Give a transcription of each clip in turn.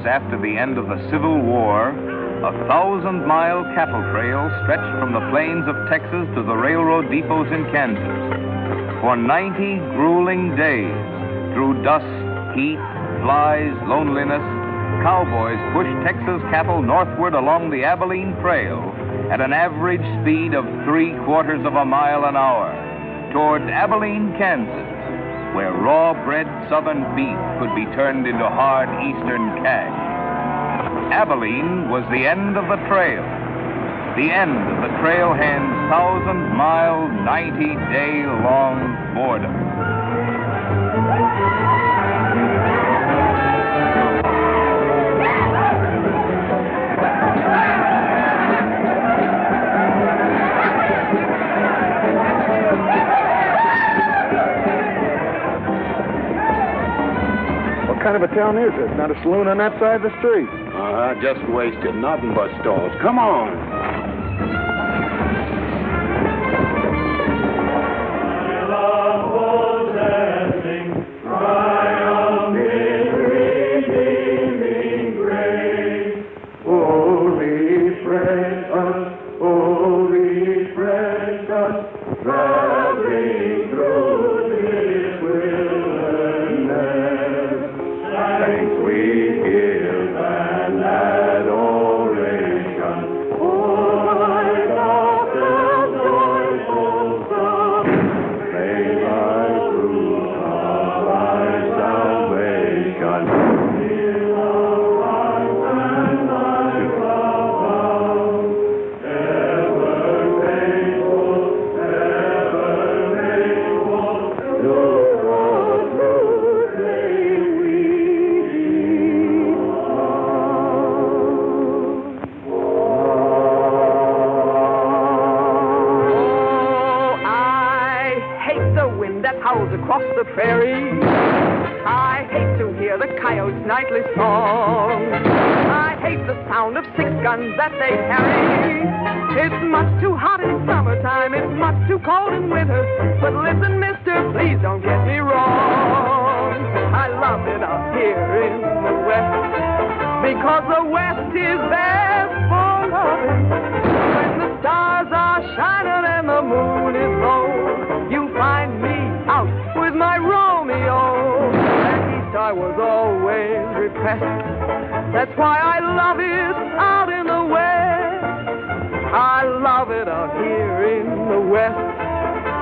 years after the end of the Civil War, a 1,000-mile cattle trail stretched from the plains of Texas to the railroad depots in Kansas. For 90 grueling days, through dust, heat, flies, loneliness, cowboys pushed Texas cattle northward along the Abilene Trail at an average speed of 3/4 of a mile an hour toward Abilene, Kansas, where raw-bred southern beef could be turned into hard eastern cash. Abilene was the end of the trail, the end of the trailhand's 1,000-mile, 90-day-long boredom. What kind of a town is this? Not a saloon on that side of the street. Just wasted. Nothing but stalls. Come on. Across the prairies, I hate to hear the coyotes' nightly song. I hate the sound of 6 guns that they carry. It's much too hot in summertime, it's much too cold in winter. But listen, mister, please don't get me wrong. I love it up here in the West, because the West is best for loving. When the stars are shining and the moon is low, you find me out with my Romeo. Back east I was always repressed. That's why I love it out in the West. I love it out here in the West,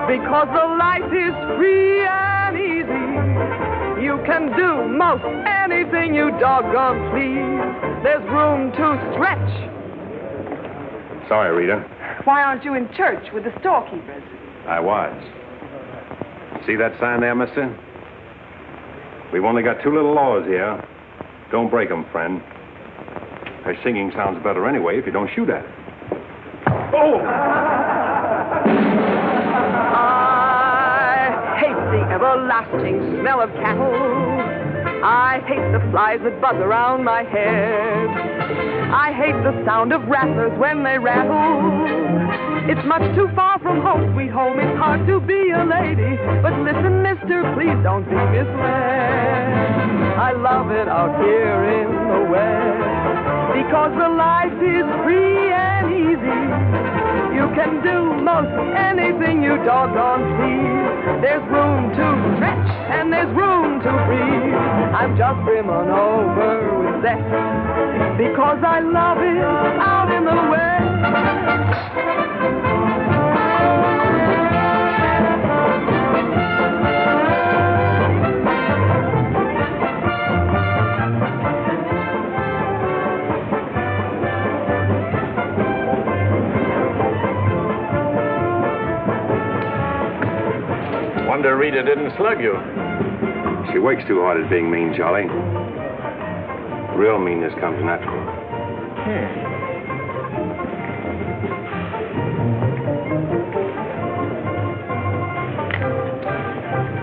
because the life is free and easy. You can do most anything you doggone please. There's room to stretch. Sorry, Rita. Why aren't you in church with the storekeepers? I was. See that sign there, mister? We've only got 2 little laws here. Don't break them, friend. Her singing sounds better anyway if you don't shoot at it. Oh! I hate the everlasting smell of cattle. I hate the flies that buzz around my head. I hate the sound of rattlers when they rattle. It's much too far from home, sweet home. It's hard to be a lady. But listen, mister, please don't be misled. I love it out here in the West, because the life is free and easy. You can do most anything you doggone please. There's room to stretch and there's room to breathe. I'm just brimming over with zest, because I love it out in the West. Wonder Rita didn't slug you. She works too hard at being mean, Charlie. Real meanness comes natural.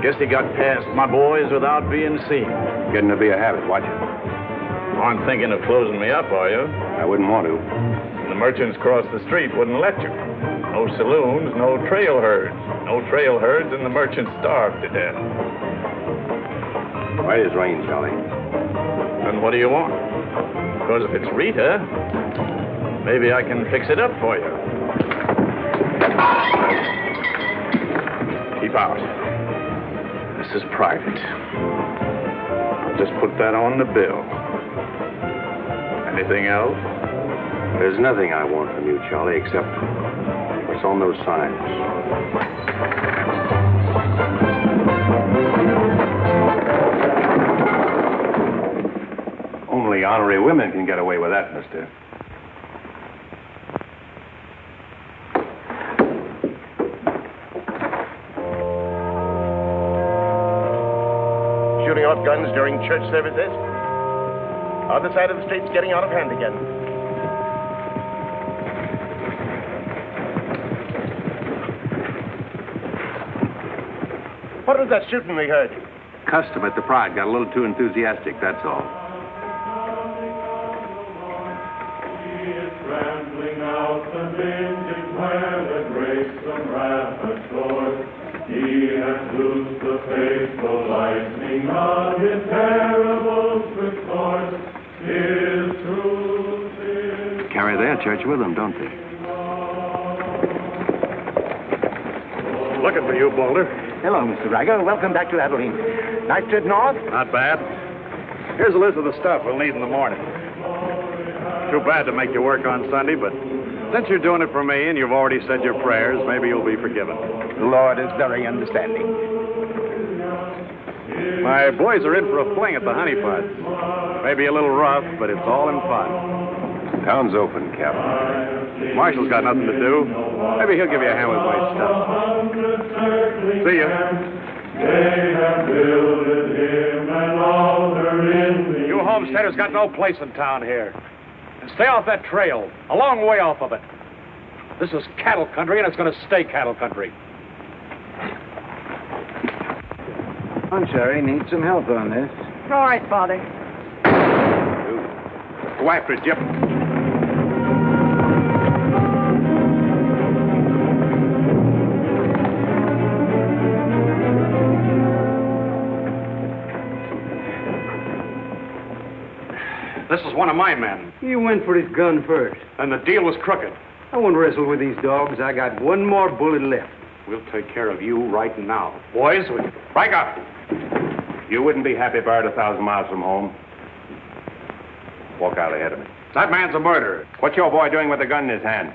Guess he got past my boys without being seen. Getting to be a habit, watch it. Aren't thinking of closing me up, are you? I wouldn't want to. The merchants across the street wouldn't let you. No saloons, no trail herds. No trail herds, and the merchants starved to death. Right as rain, Charlie. Then what do you want? Because if it's Rita, maybe I can fix it up for you. Keep out. This is private. I'll just put that on the bill. Anything else? There's nothing I want from you, Charlie, except what's on those signs. Only honorary women can get away with that, mister. Shooting off guns during church services. Other side of the street's getting out of hand again. What was that shooting we heard? Custom at the Pride got a little too enthusiastic, that's all. Rambling out the vintage where the grapes from rapid source. He has loosed the faithful lightning of his terrible swift course. His truth is... Carry their church with them, don't they? Looking for you, Boulder. Hello, Mr. Riger. Welcome back to Abilene. Nice trip north? Not bad. Here's a list of the stuff we'll need in the morning. Too bad to make you work on Sunday, but since you're doing it for me and you've already said your prayers, maybe you'll be forgiven. The Lord is very understanding. My boys are in for a fling at the honey pot. Maybe a little rough, but it's all in fun. Town's open, Captain. Marshall's got nothing to do. Maybe he'll give you a hand with my stuff. See ya. They have builded him an altar in the... You homesteaders got no place in town here. And stay off that trail, a long way off of it. This is cattle country, and it's going to stay cattle country. I'm sorry, need some help on this. All right, Father. Go after it, Jip. This is one of my men. You went for his gun first. And the deal was crooked. I won't wrestle with these dogs. I got one more bullet left. We'll take care of you right now. Boys, break up. You wouldn't be happy if I were 1,000 miles from home. Walk out ahead of me. That man's a murderer. What's your boy doing with a gun in his hand?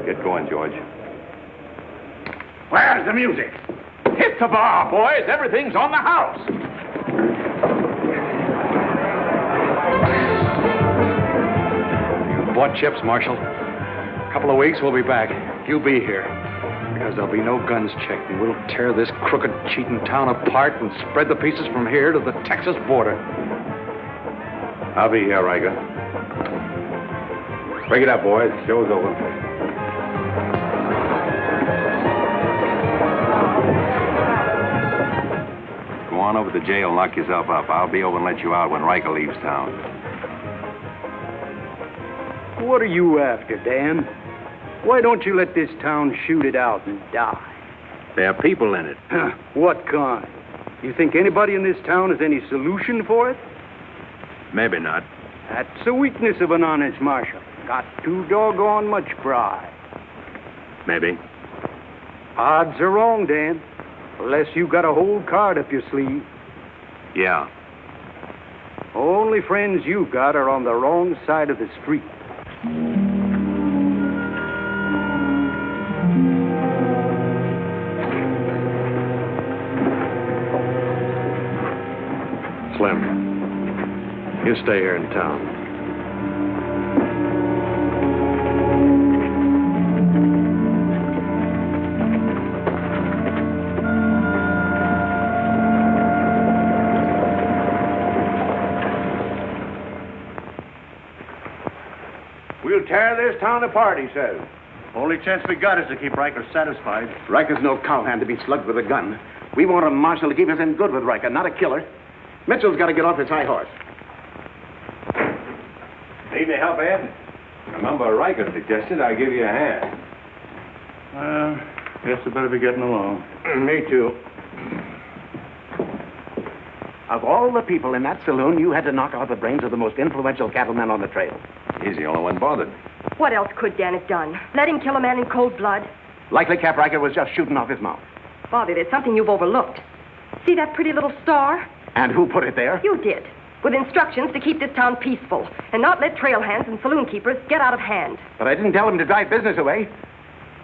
Get going, George. Where's the music? Hit the bar, boys. Everything's on the house. You bought chips, Marshal. A couple of weeks, we'll be back. You'll be here. Because there'll be no guns checked, and we'll tear this crooked, cheating town apart and spread the pieces from here to the Texas border. I'll be here, Riker. Break it up, boys. Show's over. Go on over to jail and lock yourself up. I'll be over and let you out when Riker leaves town. What are you after, Dan? Why don't you let this town shoot it out and die? There are people in it. What kind? You think anybody in this town has any solution for it? Maybe not. That's the weakness of an honest marshal. Got too doggone much pride. Maybe. Odds are wrong, Dan. Unless you got a whole card up your sleeve. Yeah. Only friends you've got are on the wrong side of the street. Slim, you stay here in town. We'll tear this town apart, he says. Only chance we got is to keep Riker satisfied. Riker's no cowhand to be slugged with a gun. We want a marshal to keep us in good with Riker, not a killer. Mitchell's got to get off his high horse. Need any help, Ed? Remember, Riker suggested I give you a hand. Guess I better be getting along. Me too. Of all the people in that saloon, you had to knock out the brains of the most influential cattleman on the trail. He's the only one bothered. What else could Dan have done? Let him kill a man in cold blood? Likely Cap Riker was just shooting off his mouth. Bobby, there's something you've overlooked. See that pretty little star? And who put it there? You did. With instructions to keep this town peaceful and not let trail hands and saloon keepers get out of hand. But I didn't tell him to drive business away.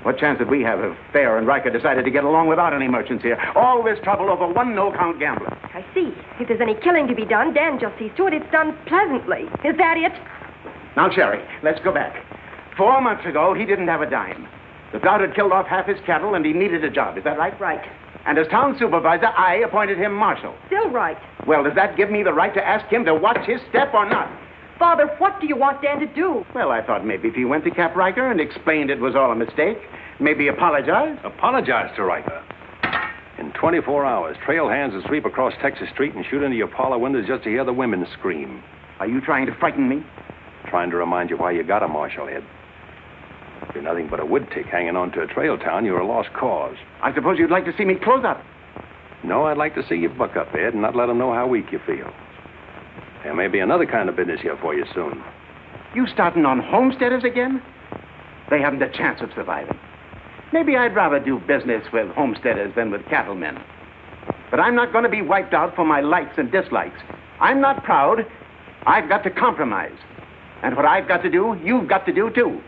What chance did we have if Fair and Riker decided to get along without any merchants here? All this trouble over one no-count gambler. I see. If there's any killing to be done, Dan just sees to it it's done pleasantly. Is that it? Now, Sherry, let's go back. 4 months ago, he didn't have a dime. The drought had killed off half his cattle, and he needed a job. Is that right? Right. And as town supervisor, I appointed him marshal. Still right. Well, does that give me the right to ask him to watch his step or not? Father, what do you want Dan to do? Well, I thought maybe if he went to Cap Riker and explained it was all a mistake, maybe apologize. Apologize to Riker. In 24 hours, trail hands will sweep across Texas Street and shoot into your parlor windows just to hear the women scream. Are you trying to frighten me? Trying to remind you why you got a marshal head. If you're nothing but a wood tick hanging on to a trail town, you're a lost cause. I suppose you'd like to see me close up. No, I'd like to see you buck up, Ed, and not let them know how weak you feel. There may be another kind of business here for you soon. You starting on homesteaders again? They haven't a chance of surviving. Maybe I'd rather do business with homesteaders than with cattlemen. But I'm not going to be wiped out for my likes and dislikes. I'm not proud. I've got to compromise. And what I've got to do, you've got to do, too.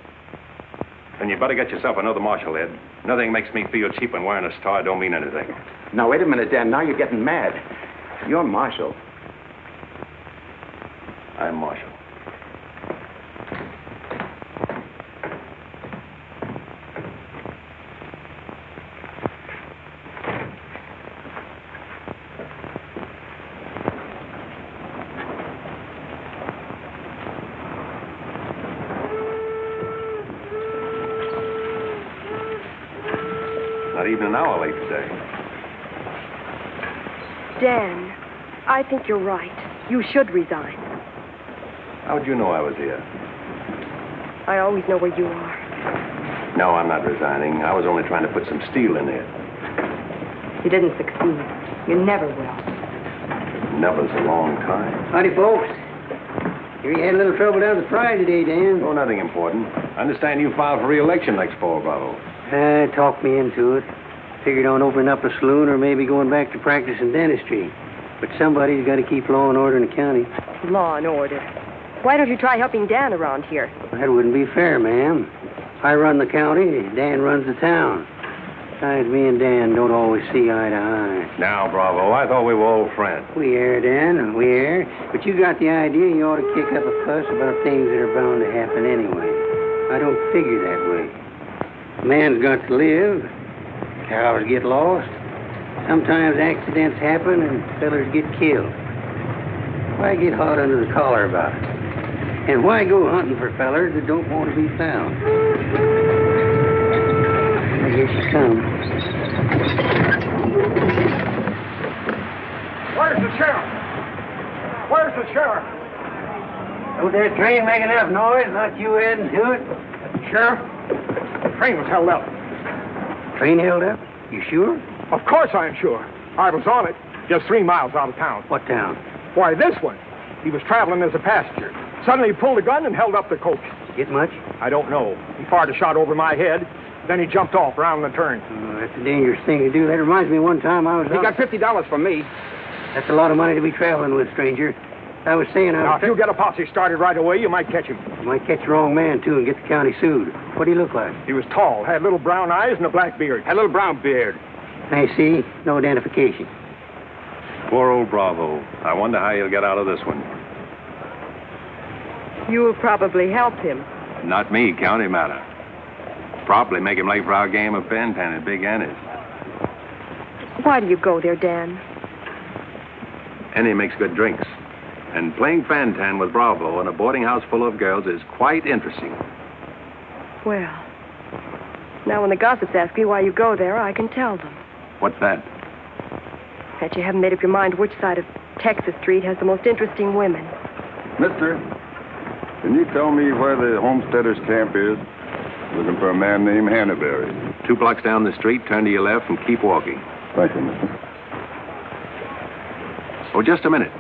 Then you better get yourself another marshal, Ed. Nothing makes me feel cheap when wearing a star don't mean anything. Now, wait a minute, Dan. Now you're getting mad. You're marshal. I'm marshal. Not even an hour late today. Dan, I think you're right. You should resign. How'd you know I was here? I always know where you are. No, I'm not resigning. I was only trying to put some steel in there. You didn't succeed. You never will. Never's a long time. Howdy, folks. Here you had a little trouble down at the Prairies today, Dan. Oh, nothing important. I understand you filed for re-election next fall, Bravo. Talked me into it. Figured on opening up a saloon or maybe going back to practice in dentistry. But somebody's got to keep law and order in the county. Law and order. Why don't you try helping Dan around here? That wouldn't be fair, ma'am. I run the county, Dan runs the town. Besides, me and Dan don't always see eye to eye. Now, Bravo, I thought we were old friends. We are, Dan, we are. But you got the idea you ought to kick up a fuss about things that are bound to happen anyway. I don't figure that way. A man's got to live. Cows get lost. Sometimes accidents happen and fellers get killed. Why get hot under the collar about it? And why go hunting for fellers that don't want to be found? Here she comes. Where's the sheriff? Where's the sheriff? Don't that train make enough noise? Not you adding to it? Sheriff, the train was held up. Train held up? You sure? Of course I am sure. I was on it, just 3 miles out of town. What town? Why, this one. He was traveling as a passenger. Suddenly he pulled a gun and held up the coach. Get much? I don't know. He fired a shot over my head. Then he jumped off around the turn. Oh, that's a dangerous thing to do. That reminds me one time I was He got $50 from me. That's a lot of money to be traveling with, stranger. I was saying Now, if you get a posse started right away, you might catch him. You might catch the wrong man, too, and get the county sued. What do he look like? He was tall, had little brown eyes and a black beard. A little brown beard. I see. No identification. Poor old Bravo. I wonder how he'll get out of this one. You'll probably help him. Not me, county matter. Probably make him late for our game of fan-tan at Big Annie's. Why do you go there, Dan? Annie makes good drinks. And playing fan-tan with Bravo in a boarding house full of girls is quite interesting. Well, now when the gossips ask me why you go there, I can tell them. What's that? That you haven't made up your mind which side of Texas Street has the most interesting women. Mister, can you tell me where the homesteaders' camp is? Looking for a man named Hannaberry. 2 blocks down the street, turn to your left, and keep walking. Thank you, mister. Oh, just a minute.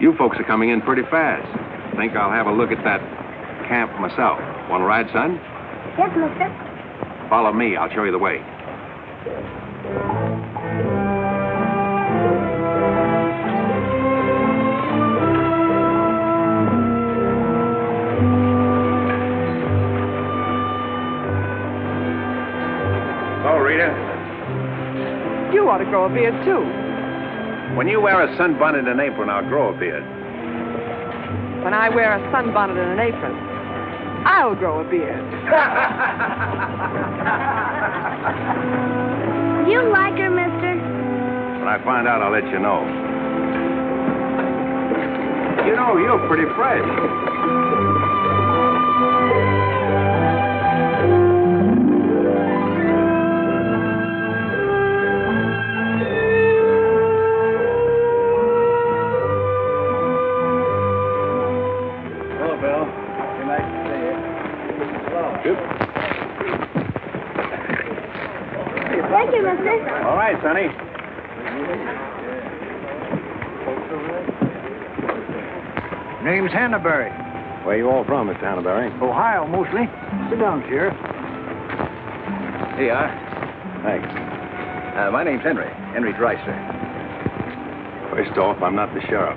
You folks are coming in pretty fast. Think I'll have a look at that camp myself. Want to ride, son? Yes, mister. Follow me. I'll show you the way. So, Rita, You ought to grow a beard, too. when you wear a sunbonnet and apron, I'll grow a beard. When I wear a sunbonnet and an apron, I'll grow a beard. You like her, mister? When I find out, I'll let you know. You know, you're pretty fresh. Hello, Bill. Be nice to see you. Hello. Good. Thank you, mister. All right, Sonny. Name's Hannaberry. Where you all from, Mr. Hannaberry? Ohio, mostly. Sit down, Sheriff. Here you are. Thanks. My name's Henry. Henry Dreiser. First off, I'm not the sheriff.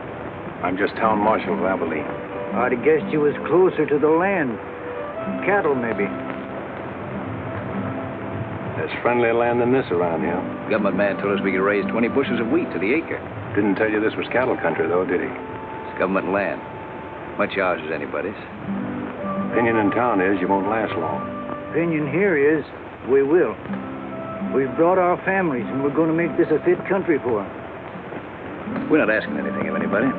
I'm just town marshal of Abilene. I'd have guessed you was closer to the land. Cattle, maybe. There's friendlier land than this around here. Government man told us we could raise 20 bushels of wheat to the acre. Didn't tell you this was cattle country, though, did he? It's government land. Much ours as anybody's. Opinion in town is you won't last long. Opinion here is we will. We've brought our families, and we're going to make this a fit country for them. We're not asking anything of anybody.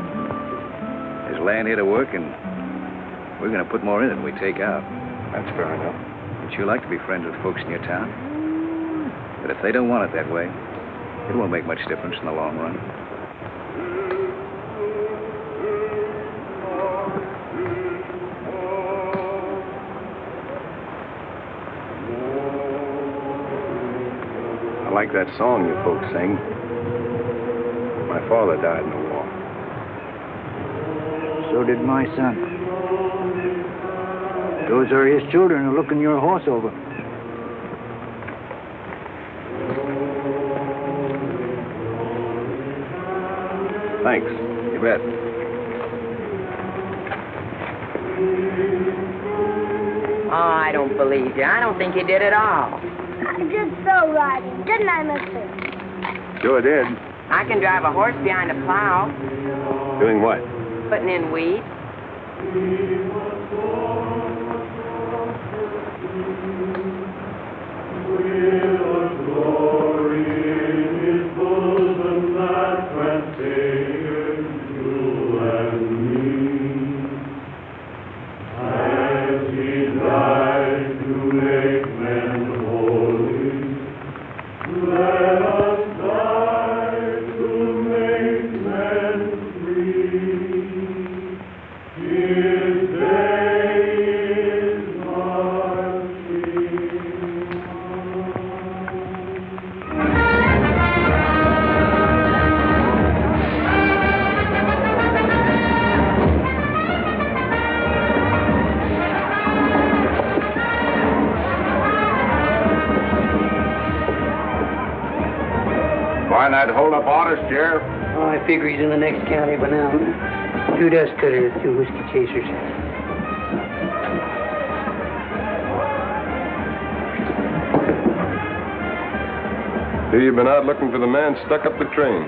There's land here to work, and we're going to put more in it than we take out. That's fair enough. Would you like to be friends with folks in your town? But if they don't want it that way, it won't make much difference in the long run. I like that song you folks sing. My father died in the war. So did my son. Those are his children who are looking your horse over. Thanks. You bet. Oh, I don't believe you. I don't think you did at all. I did so riding, didn't I, mister? Sure did. I can drive a horse behind a plow, Doing what? putting in weeds. Find that hold-up artist, Sheriff? Oh, I figure he's in the next county by now. 2 dust cutters, 2 whiskey chasers. Here you been out looking for the man stuck up the train.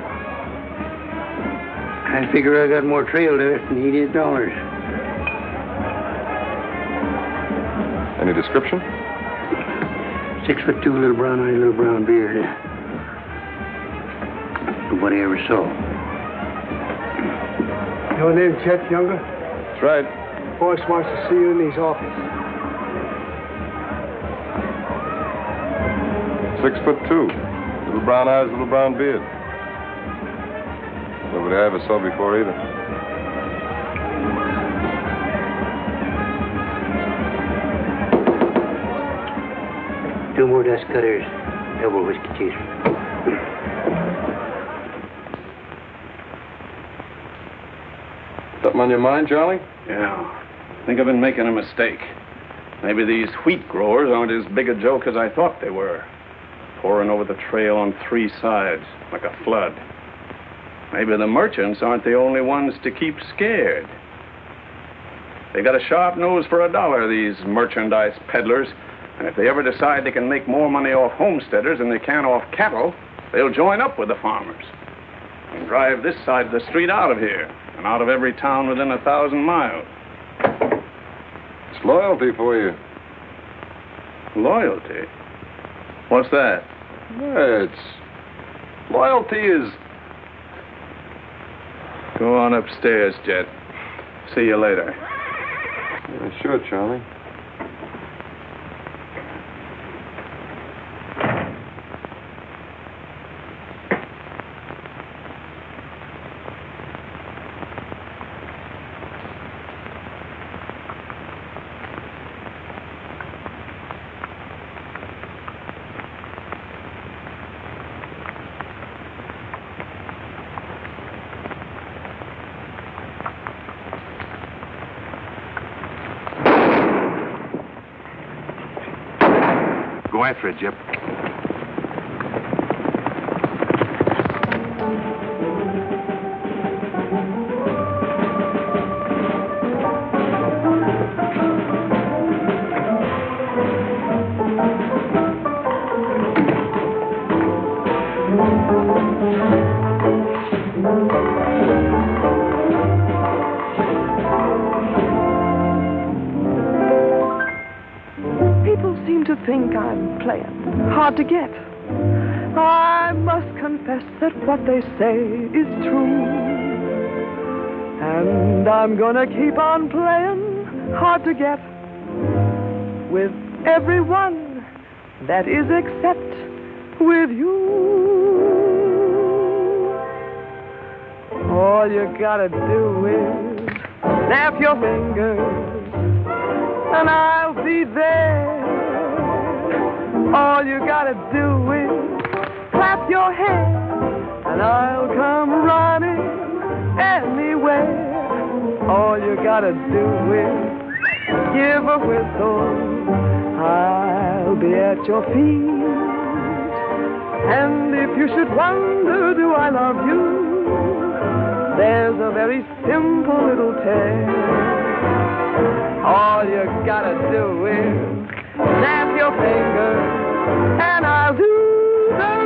I figure I got more trail dust than he did dollars. Any description? 6'2", little brown eye, little brown beard. Nobody ever saw. Your name, Chet Younger? That's right. Boss wants to see you in his office. 6'2". Little brown eyes, little brown beard. Nobody I ever saw before either. 2 more dust cutters, double whiskey chaser. Something on your mind, Charlie? Yeah. I think I've been making a mistake. Maybe these wheat growers aren't as big a joke as I thought they were. Pouring over the trail on 3 sides, like a flood. Maybe the merchants aren't the only ones to keep scared. They got a sharp nose for $1, these merchandise peddlers. And if they ever decide they can make more money off homesteaders than they can off cattle, they'll join up with the farmers and drive this side of the street out of here and out of every town within 1,000 miles. It's loyalty for you. Loyalty? What's that? Yeah, loyalty is... Go on upstairs, Jet. See you later. Yeah, sure, Charlie. Go after it, Jip. People seem to think I'm playing hard to get. I must confess that what they say is true. And I'm gonna keep on playing hard to get with everyone, that is except with you. All you gotta do is snap your fingers and I'll be there. All you gotta do is clap your hands and I'll come running anywhere. All you gotta do is give a whistle, I'll be at your feet. And if you should wonder, do I love you? There's a very simple little tale. All you gotta do is snap your fingers and I'll do the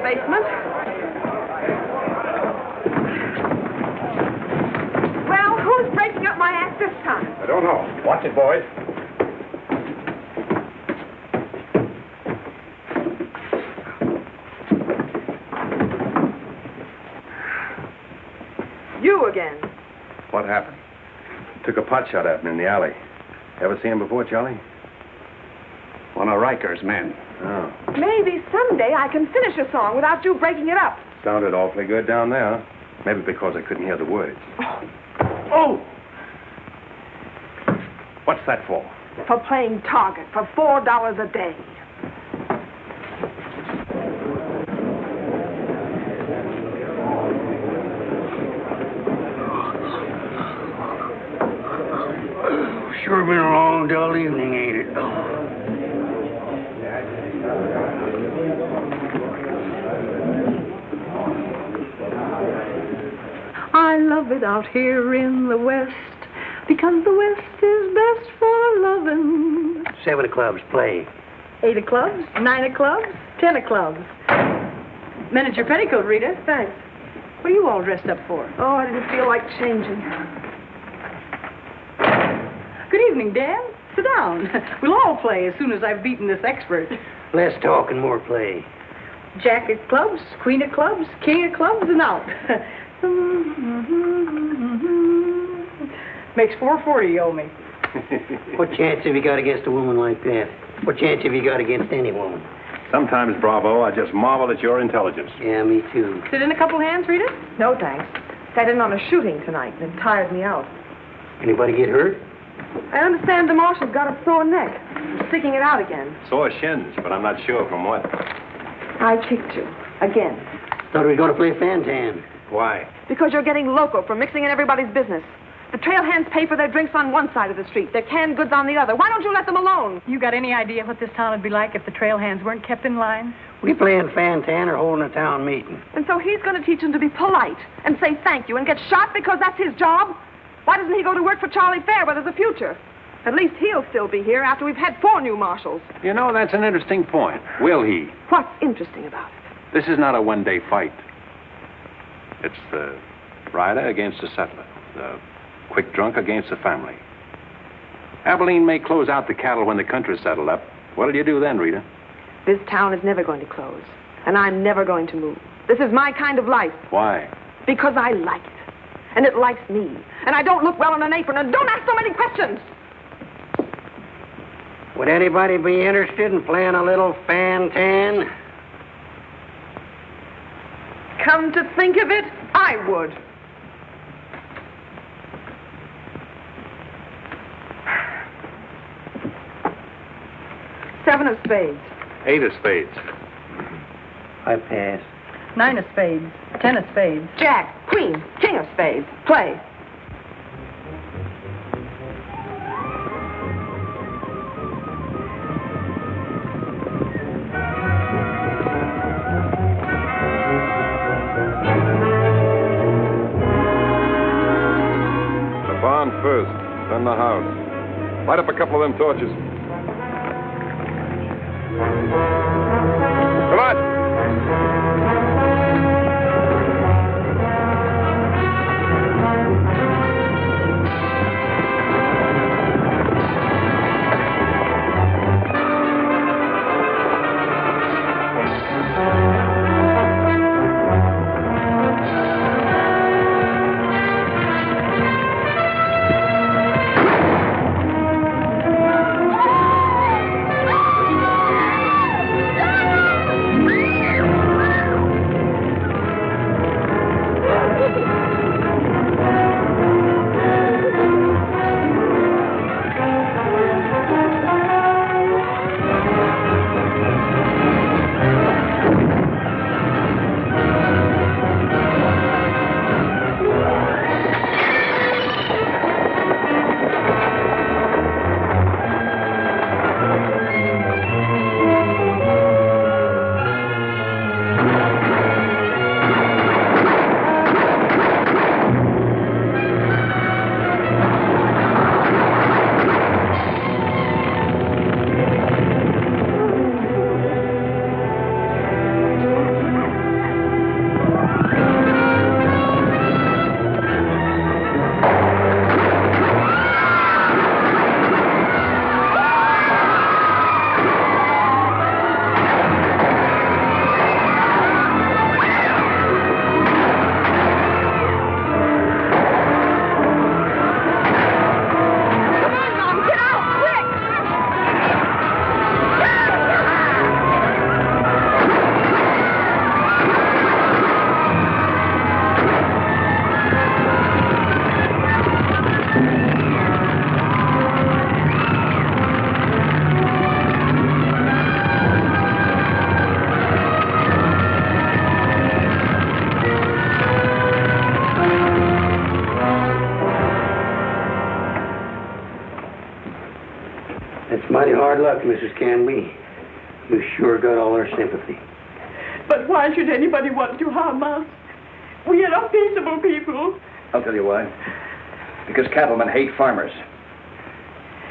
basement. Well, who's breaking up my act this time? I don't know. Watch it, boys. You again. What happened? Took a pot shot at him in the alley. Ever seen him before, Charlie? One of Riker's men. Oh. Maybe someday I can finish a song without you breaking it up. Sounded awfully good down there. Maybe because I couldn't hear the words. Oh! What's that for? For playing target for $4 a day. Sure been a long, dull evening, ain't it? I love it out here in the West, because the West is best for loving. 7 of clubs, play. 8 of clubs, 9 of clubs, 10 of clubs. Miniature petticoat, Rita. Thanks. What are you all dressed up for? Oh, I didn't feel like changing. Good evening, Dan. Sit down. We'll all play as soon as I've beaten this expert. Less talk and more play. Jack of clubs, queen of clubs, king of clubs, and out. Makes $4.40 you owe me. What chance have you got against a woman like that? What chance have you got against any woman? Sometimes, Bravo, I just marvel at your intelligence. Yeah, me too. Sit in a couple hands, Rita? No, thanks. Sat in on a shooting tonight and it tired me out. Anybody get hurt? I understand the marshal's got a sore neck. He's sticking it out again. Sore shins, but I'm not sure from what. I kicked you. Again. Thought we were going to play Fantan. Why? Because you're getting loco for mixing in everybody's business. The trail hands pay for their drinks on one side of the street, their canned goods on the other. Why don't you let them alone? You got any idea what this town would be like if the trail hands weren't kept in line? We playing Fantan or holding a town meeting. And so he's going to teach them to be polite and say thank you and get shot because that's his job? Why doesn't he go to work for Charlie Fair where there's a future? At least he'll still be here after we've had 4 new marshals. You know, that's an interesting point. Will he? What's interesting about it? This is not a one-day fight. It's the rider against the settler, the quick drunk against the family. Abilene may close out the cattle when the country's settled up. What'll you do then, Rita? This town is never going to close, and I'm never going to move. This is my kind of life. Why? Because I like it, and it likes me, and I don't look well in an apron, and don't ask so many questions. Would anybody be interested in playing a little Fantan? Come to think of it, I would. Seven of spades. 8 of spades. I pass. 9 of spades, 10 of spades. Jack, queen, king of spades. Play. The barn first, then the house. Light up a couple of them torches. Come on! That's mighty hard luck, Mrs. Canby. You sure got all our sympathy. But why should anybody want to harm us? We are peaceable people. I'll tell you why. Because cattlemen hate farmers.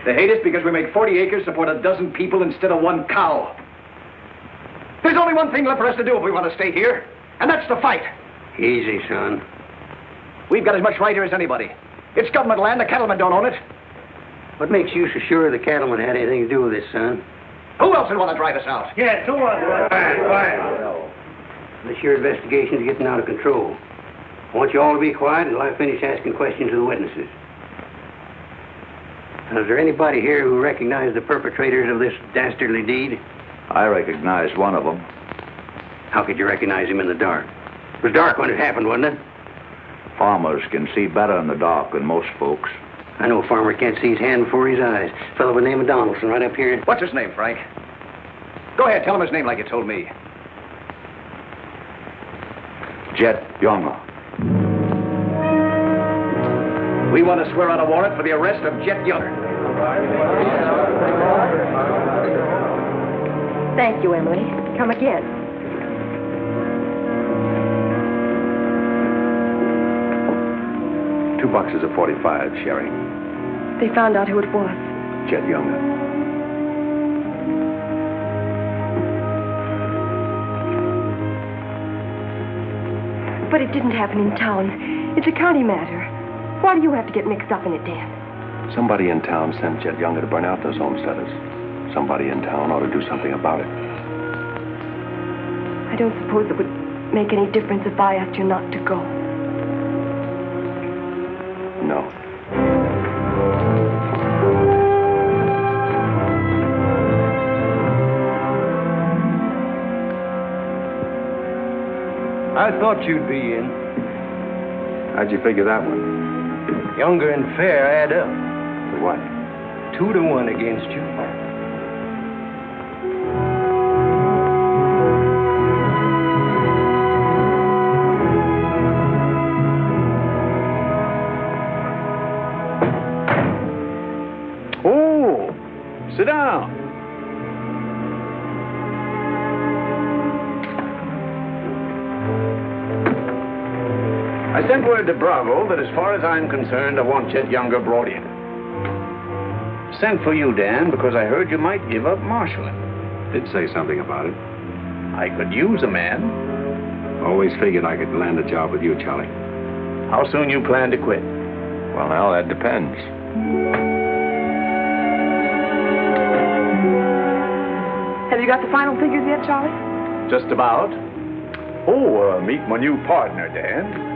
They hate us because we make 40 acres support a dozen people instead of one cow. There's only one thing left for us to do if we want to stay here, and that's to fight. Easy, son. We've got as much right here as anybody. It's government land. The cattlemen don't own it. What makes you so sure the cattlemen had anything to do with this, son? Who else would want to drive us out? Yes, who wants to? Quiet. This your investigation's getting out of control. I want you all to be quiet until I finish asking questions of the witnesses. Now, is there anybody here who recognized the perpetrators of this dastardly deed? I recognized one of them. How could you recognize him in the dark? It was dark when it happened, wasn't it? Farmers can see better in the dark than most folks. I know a farmer can't see his hand before his eyes. A fellow by the name of Donaldson right up here. What's his name, Frank? Go ahead, tell him his name like you told me. Jet Younger. We want to swear out a warrant for the arrest of Jet Younger. Thank you, Emily. Come again. Two boxes of 45, Sherry. They found out who it was. Jet Younger. But it didn't happen in town. It's a county matter. Why do you have to get mixed up in it, Dan? Somebody in town sent Jet Younger to burn out those homesteaders. Somebody in town ought to do something about it. I don't suppose it would make any difference if I asked you not to go. No. I thought you'd be in. How'd you figure that one? Younger and Fair add up. For what? 2-1 against you. Oh, sit down. I sent word to Bravo that as far as I'm concerned, I want Chet Younger brought in. Sent for you, Dan, because I heard you might give up marshaling. Did say something about it. I could use a man. Always figured I could land a job with you, Charlie. How soon you plan to quit? Well, now, that depends. Have you got the final figures yet, Charlie? Just about. Oh, meet my new partner, Dan.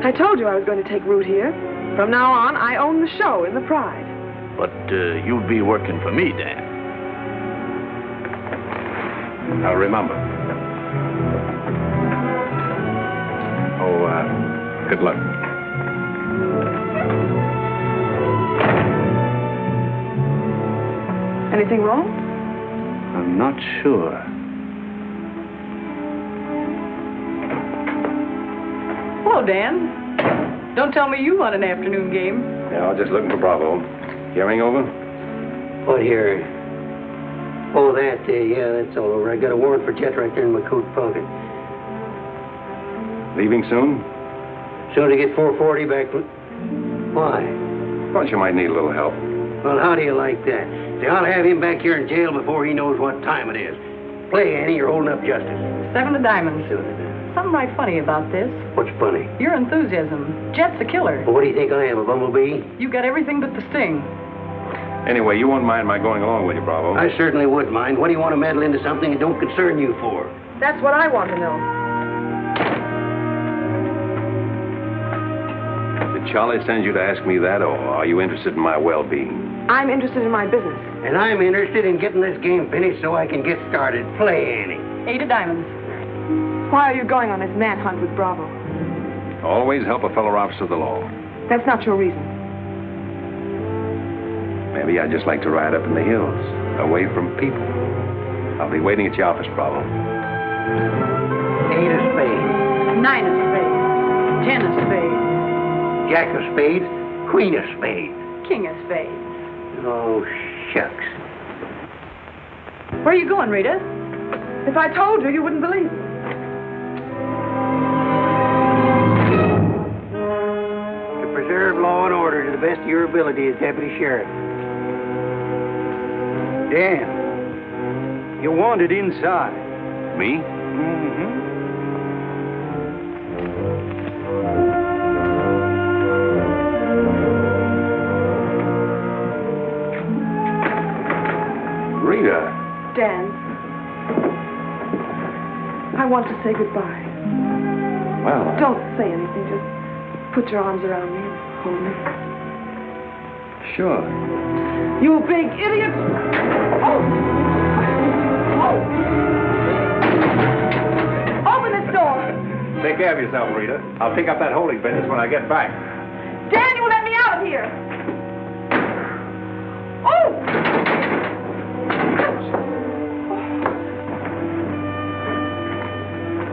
I told you I was going to take root here. From now on, I own the show in the Pride. But you'd be working for me, Dan. Now, remember. Oh, good luck. Anything wrong? I'm not sure. Hello, Dan. Don't tell me you won an afternoon game. Yeah, I was just looking for Bravo. Hearing over? What here? Oh, that, yeah, that's all over. I got a warrant for Chet right there in my coat pocket. Leaving soon? Soon as I get 440 back. Why? Thought you might need a little help. Well, how do you like that? See, I'll have him back here in jail before he knows what time it is. Play, Annie, you're holding up justice. 7 of diamonds. Something right funny about this. What's funny? Your enthusiasm. Jet's a killer. Well, what do you think I am, a bumblebee? You got everything but the sting. Anyway, you won't mind my going along with you, Bravo. I certainly would mind. What do you want to meddle into something that don't concern you for? That's what I want to know. Did Charlie send you to ask me that, or are you interested in my well-being? I'm interested in my business. And I'm interested in getting this game finished so I can get started. Play, Annie. 8 of diamonds. Why are you going on this manhunt with Bravo? Always help a fellow officer of the law. That's not your reason. Maybe I'd just like to ride up in the hills, away from people. I'll be waiting at your office, Bravo. 8 of spades. 9 of spades. 10 of spades. Jack of spades. Queen of spades. king of spades. Oh, shucks. Where are you going, Rita? If I told you, you wouldn't believe me. To preserve law and order to the best of your ability as deputy sheriff. Dan, you're wanted inside. Me? Mm-hmm. Rita. Dan, I want to say goodbye. Well, Don't say anything. Just put your arms around me and hold me. sure. You big idiot! Oh! Oh! Open this door! Take care of yourself, Rita. I'll pick up that holding business when I get back. Dan, you let me out of here! Oh!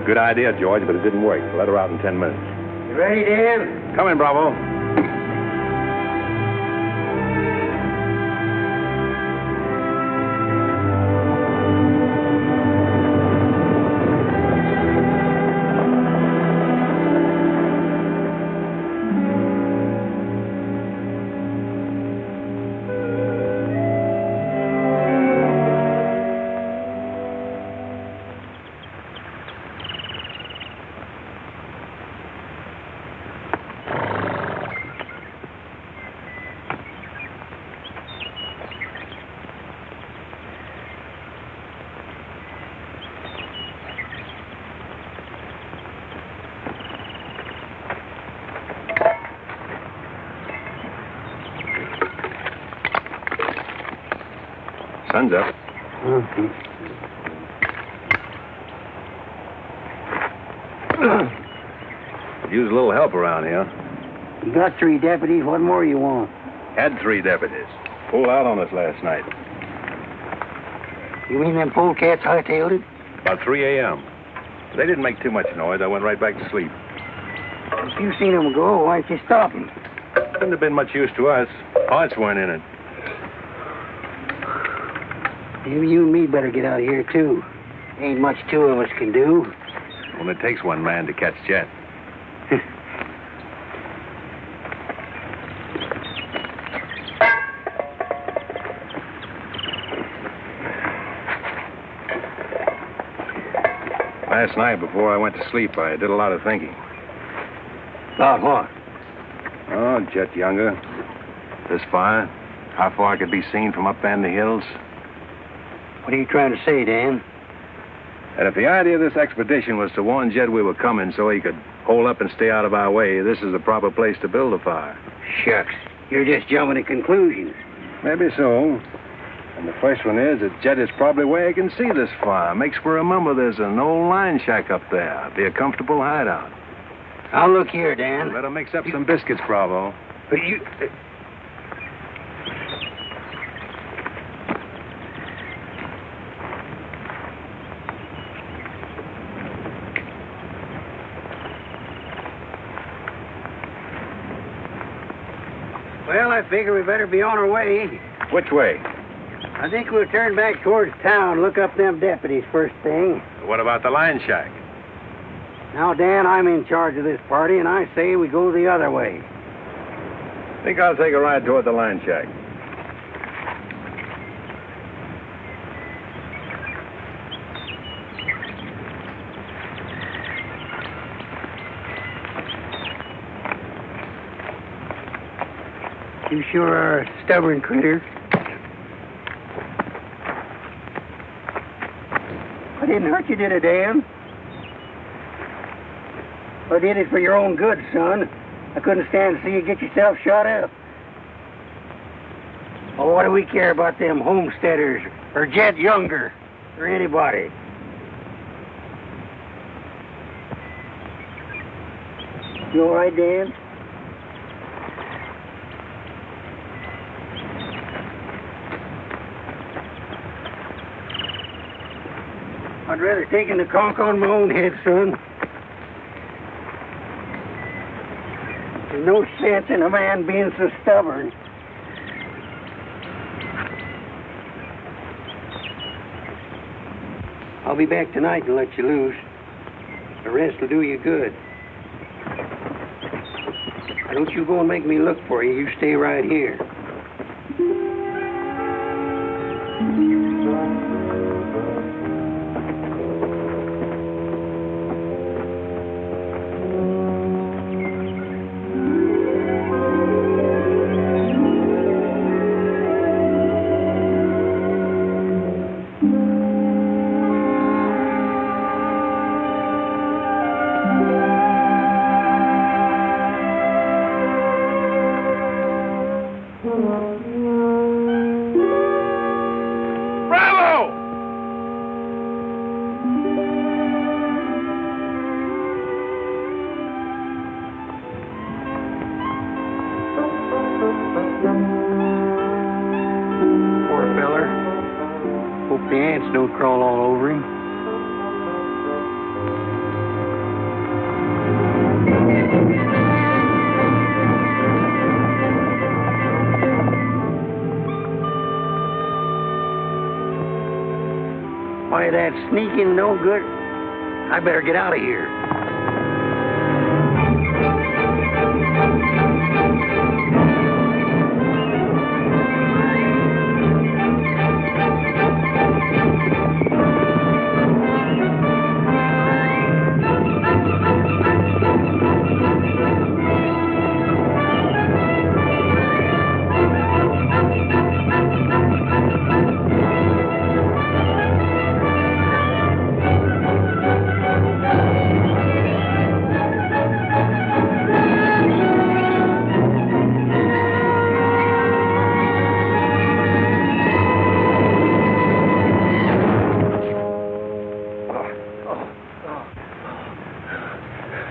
Good idea, George, but it didn't work. Let her out in 10 minutes. You ready, Dan? Come in, Bravo. Sun's up. Could use a little help around here. You got 3 deputies. What more you want? Had 3 deputies. Pulled out on us last night. You mean them polecats hightailed it? About 3 a.m. They didn't make too much noise. I went right back to sleep. If you seen them go, why'd you stop them? Couldn't have been much use to us. Parts weren't in it. Maybe you and me better get out of here, too. Ain't much 2 of us can do. Only takes one man to catch Jet. Last night, before I went to sleep, I did a lot of thinking. About what? Oh, Jet Younger. This fire. How far it could be seen from up there in the hills. What are you trying to say, Dan? And if the idea of this expedition was to warn Jed we were coming so he could hole up and stay out of our way, this is the proper place to build a fire. Shucks. You're just jumping to conclusions. Maybe so. And the first one is that Jed is probably where he can see this fire. Makes for remember there's an old line shack up there. Be a comfortable hideout. Now, look here, Dan. Better mix up some biscuits, Bravo. But you... Well, I figure we better be on our way. Which way? I think we'll turn back towards town, look up them deputies first thing. What about the line shack? Now, Dan, I'm in charge of this party, and I say we go the other way. Think I'll take a ride toward the line shack. You sure are a stubborn critter. I didn't hurt you, did I, Dan? I did it for your own good, son. I couldn't stand to see you get yourself shot up. Oh, what do we care about them homesteaders or Jed Younger or anybody? You all right, Dan? I'd rather take the conk on my own head, son. There's no sense in a man being so stubborn. I'll be back tonight and let you loose. The rest will do you good. Don't you go and make me look for you. You stay right here. Don't crawl all over him. Why, that sneaking no good. I better get out of here.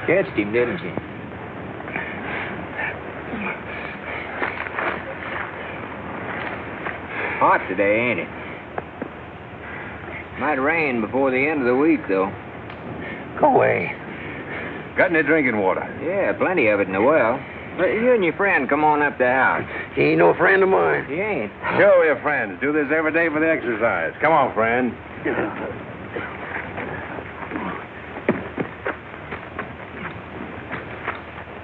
Catched him, didn't you? Hot today, ain't it? Might rain before the end of the week, though. Go away. Got any drinking water? Yeah, plenty of it in the well. But you and your friend come on up the house. He ain't no friend of mine. He ain't. Sure, we're friends. Do this every day for the exercise. Come on, friend.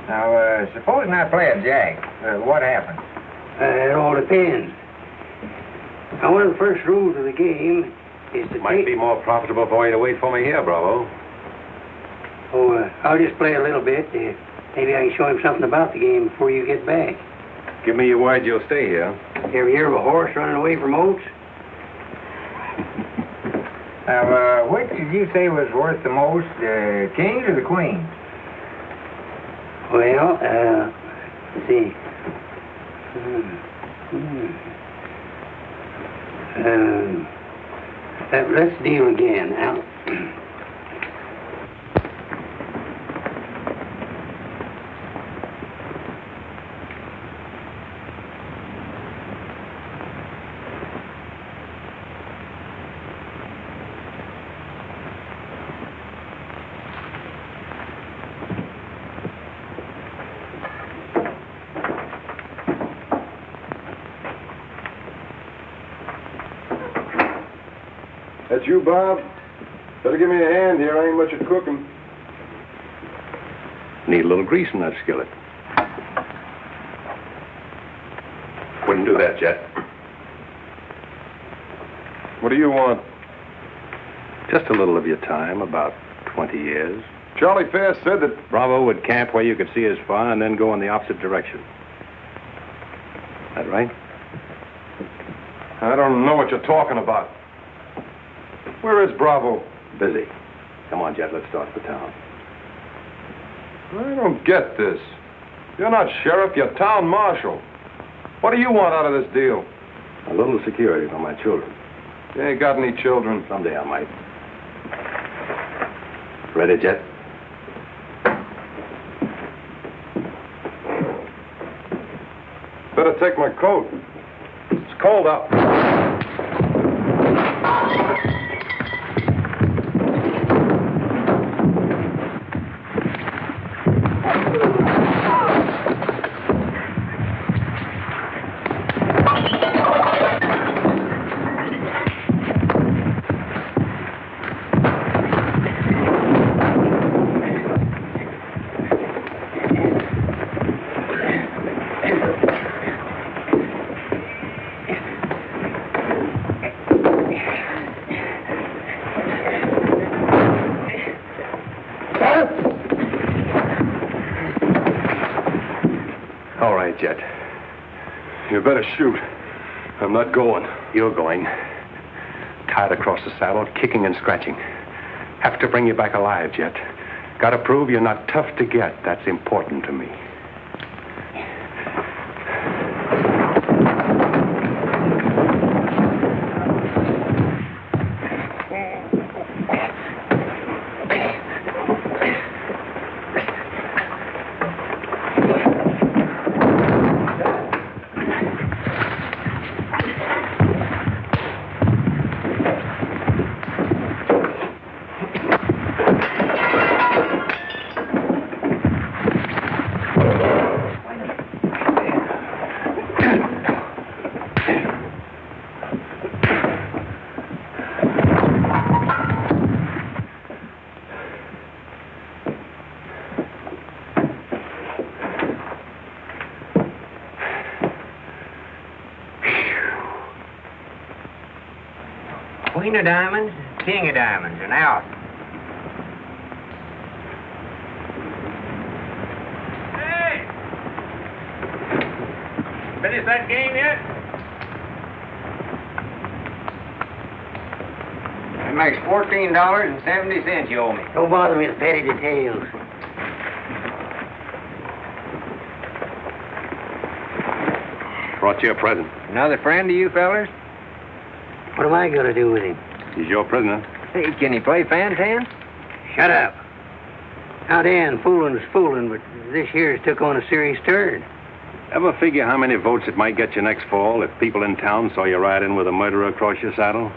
Now, supposing I play a jack, what happens? It all depends. Now, one of the first rules of the game is to Might be more profitable for you to wait for me here, Bravo. Oh, I'll just play a little bit. Maybe I can show him something about the game before you get back. Give me your word you'll stay here. You ever hear of a horse running away from oats? Now, which did you say was worth the most, the kings or the queens? Well, let's see. Let's deal again. Now, That's you, Bob? Better give me a hand here. I ain't much at cooking. Need a little grease in that skillet. Wouldn't do that, Jet. What do you want? Just a little of your time, about 20 years. Charlie Fair said that... Bravo would camp where you could see his fire and then go in the opposite direction. That right? I don't know what you're talking about. Where is Bravo? Busy. Come on, Jet, let's start the town. I don't get this. You're not sheriff, you're town marshal. What do you want out of this deal? A little security for my children. You ain't got any children. Someday I might. Ready, Jet? Better take my coat. It's cold out. Jet. You better shoot. I'm not going. You're going. Tied across the saddle, kicking and scratching. Have to bring you back alive, Jet. Gotta prove you're not tough to get. That's important to me. Queen of diamonds, king of diamonds, and out. Hey! Finish that game yet? That makes $14.70 you owe me. Don't bother me with petty details. Brought you a present. Another friend of you fellers? What am I going to do with him? He's your prisoner. Hey, can he play fan-tan? Shut up. Now, Dan, fooling's fooling, but this here's took on a serious turn. Ever figure how many votes it might get you next fall if people in town saw you ride in with a murderer across your saddle?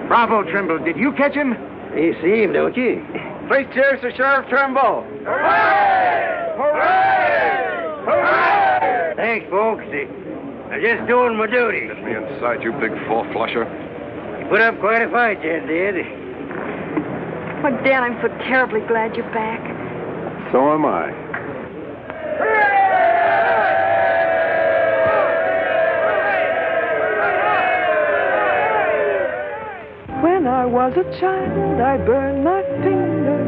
Bravo, Trimble. Did you catch him? You see him, don't you? Three cheers to Sheriff Trimble. Hooray! Hooray! Hooray! Thanks, folks. I'm just doing my duty. Get me inside, you big four-flusher. You put up quite a fight, Jet did. Oh, Dan, I'm so terribly glad you're back. So am I. When I was a child, I burned my finger,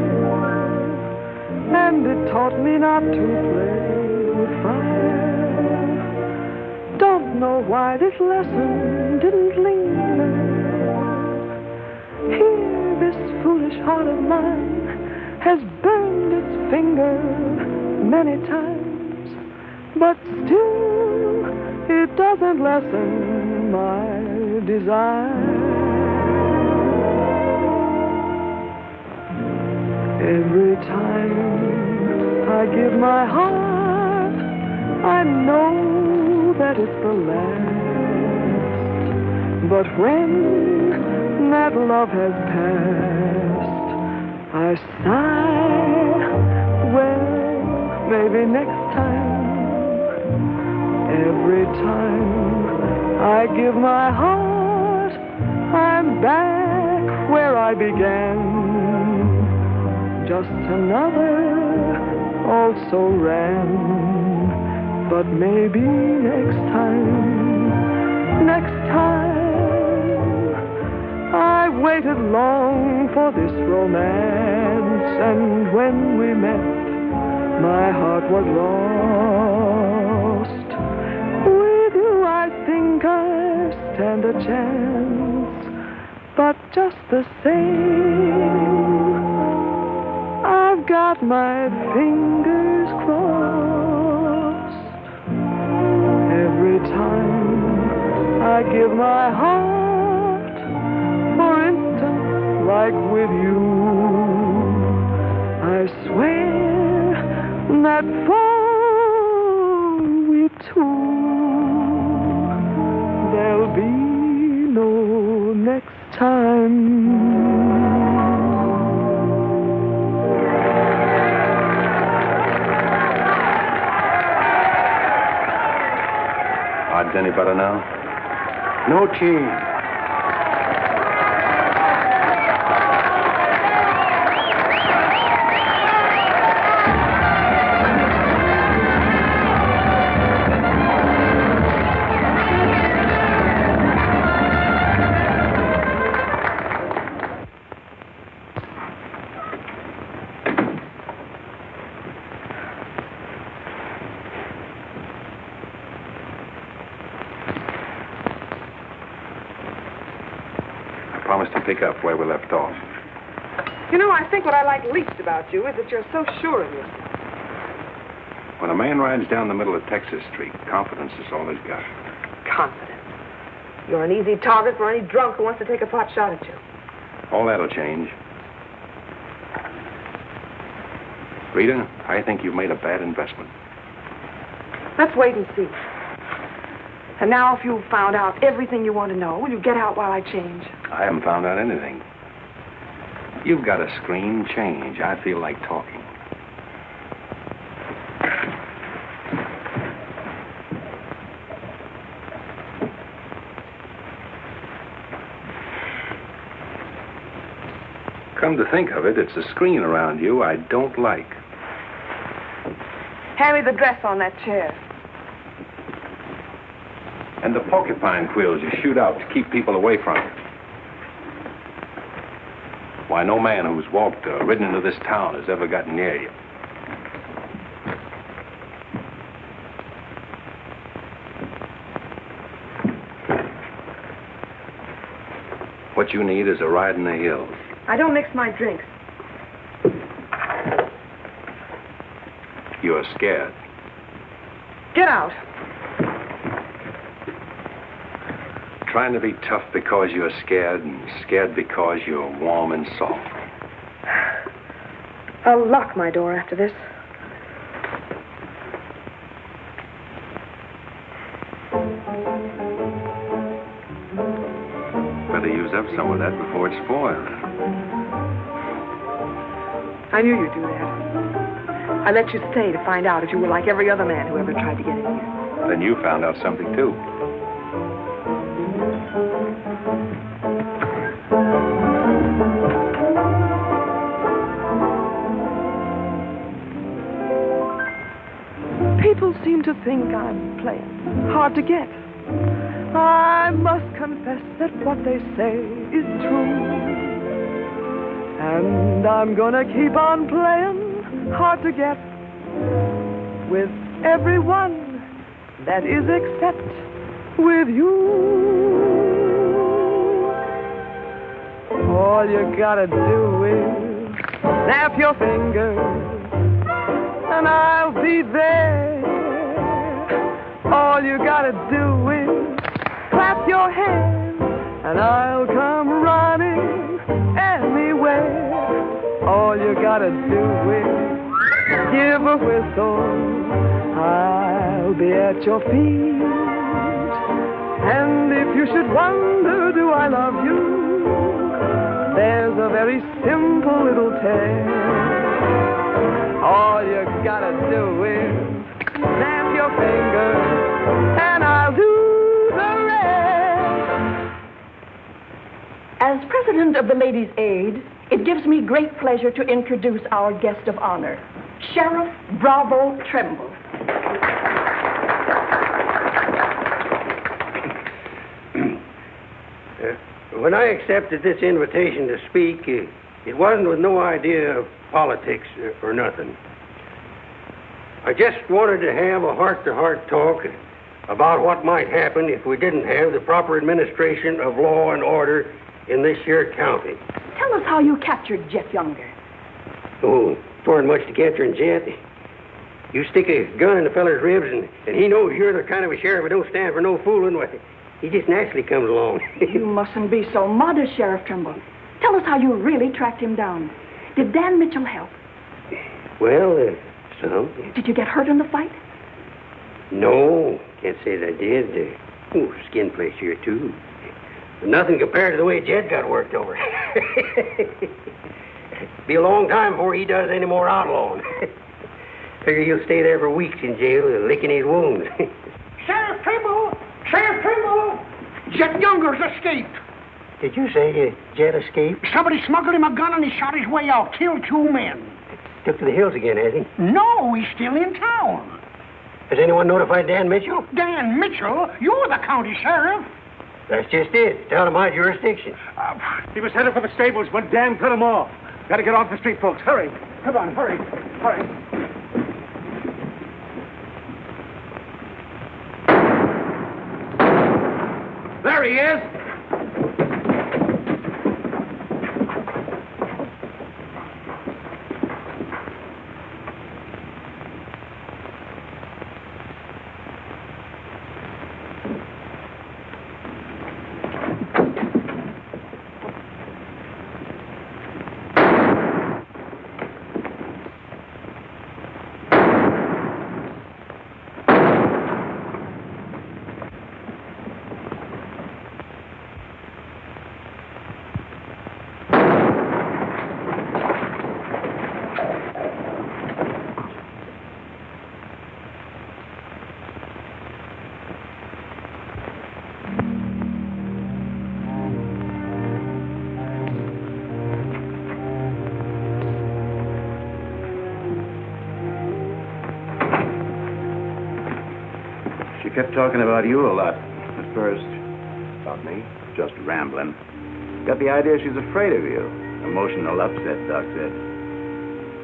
and it taught me not to play with fire. Don't know why this lesson didn't linger. Here, this foolish heart of mine has burned its finger many times, but still it doesn't lessen my desire. Every time I give my heart, I know that it's the last. But when that love has passed, I sigh, well, maybe next time. Every time I give my heart, I'm back where I began. Just another also ran. But maybe next time, I waited long for this romance, and when we met, my heart was lost. With you, I think I stand a chance, but just the same, I've got my fingers crossed. Every time I give my heart, for instance, like with you, I swear that for we two, there'll be no next time. any better now? No change. Promise to pick up where we left off. You know, I think what I like least about you is that you're so sure of yourself. When a man rides down the middle of Texas Street, confidence is all he's got. Confident. You're an easy target for any drunk who wants to take a pot shot at you. All that'll change. Rita, I think you've made a bad investment. Let's wait and see. And now, if you've found out everything you want to know, will you get out while I change? I haven't found out anything. You've got a scream change. I feel like talking. Come to think of it, it's the screen around you I don't like. Hand me the dress on that chair. And the porcupine quills you shoot out to keep people away from it. Why, no man who's walked or ridden into this town has ever gotten near you. What you need is a ride in the hills. I don't mix my drinks. You're scared. Get out. Trying to be tough because you're scared, and scared because you're warm and soft. I'll lock my door after this. Better use up some of that before it's spoiled. I knew you'd do that. I let you stay to find out if you were like every other man who ever tried to get in here. Then you found out something, too. People seem to think I'm playing hard to get. I must confess that what they say is true. And I'm gonna keep on playing hard to get with everyone, that is except with you. All you gotta do is snap your fingers and I'll be there. All you gotta do is clap your hands and I'll come running anywhere. All you gotta do is give a whistle. I'll be at your feet. And if you should wonder, do I love you? There's a very simple little tale. All you gotta do is snap your fingers, and I'll do the rest. As president of the Ladies' Aid, it gives me great pleasure to introduce our guest of honor, Sheriff Bravo Trimble. When I accepted this invitation to speak, it wasn't with no idea of politics or nothing. I just wanted to have a heart-to-heart talk about what might happen if we didn't have the proper administration of law and order in this here county. Tell us how you captured Jeff Younger. Oh, there ain't much to capturing Jet. You stick a gun in the feller's ribs, and he knows you're the kind of a sheriff that don't stand for no fooling. He just naturally comes along. You mustn't be so modest, Sheriff Trimble. Tell us how you really tracked him down. Did Dan Mitchell help? Well, some. Did you get hurt in the fight? No, can't say that I did. Skin place here, too. Nothing compared to the way Jed got worked over. Be a long time before he does any more outlawing. Figure he'll stay there for weeks in jail, licking his wounds. Sheriff Trimble, say Jet Younger's escaped. Did you say Jet escaped? Somebody smuggled him a gun and he shot his way out, killed 2 men. Took to the hills again, has he? No, he's still in town. Has anyone notified Dan Mitchell? Dan Mitchell? You're the county sheriff. That's just it. It's out of my jurisdiction. He was headed for the stables when Dan cut him off. Gotta get off the street, folks. Hurry. Come on, hurry. Hurry. There he is. She kept talking about you a lot at first. About me? Just rambling. Got the idea she's afraid of you. Emotional upset, Doc said.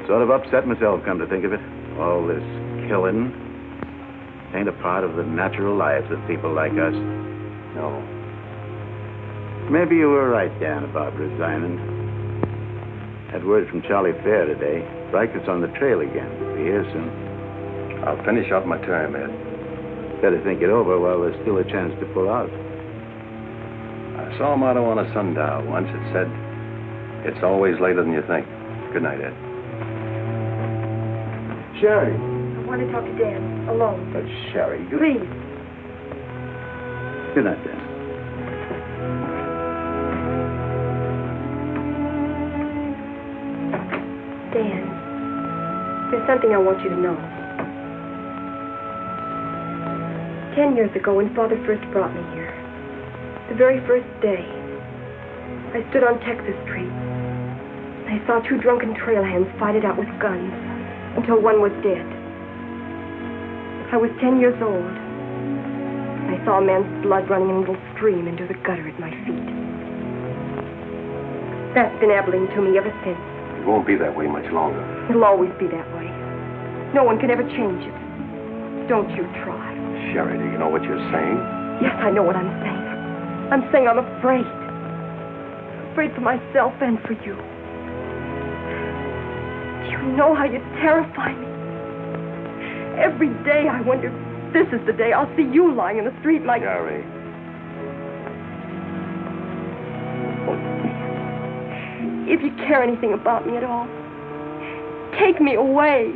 Sort of upset myself, come to think of it. All this killing ain't a part of the natural lives of people like us. No. Maybe you were right, Dan, about resigning. Had word from Charlie Fair today. Brikett's on the trail again. Be here soon. I'll finish up my term, Ed. Better think it over while there's still a chance to pull out. I saw a motto on a sundial once. It said, "It's always later than you think." Good night, Ed. Sherry. I want to talk to Dan, alone. But Sherry, you... Please. Good night, Dan. Dan, there's something I want you to know. 10 years ago, when Father first brought me here, the very first day, I stood on Texas Street. I saw 2 drunken trail hands fight it out with guns until one was dead. I was 10 years old. I saw a man's blood running in a little stream into the gutter at my feet. That's been Abilene to me ever since. It won't be that way much longer. It'll always be that way. No one can ever change it. Don't you try. Sherry, do you know what you're saying? Yes, I know what I'm saying. I'm saying I'm afraid. Afraid for myself and for you. Do you know how you terrify me? Every day I wonder if this is the day I'll see you lying in the street like... Sherry. If you care anything about me at all, take me away.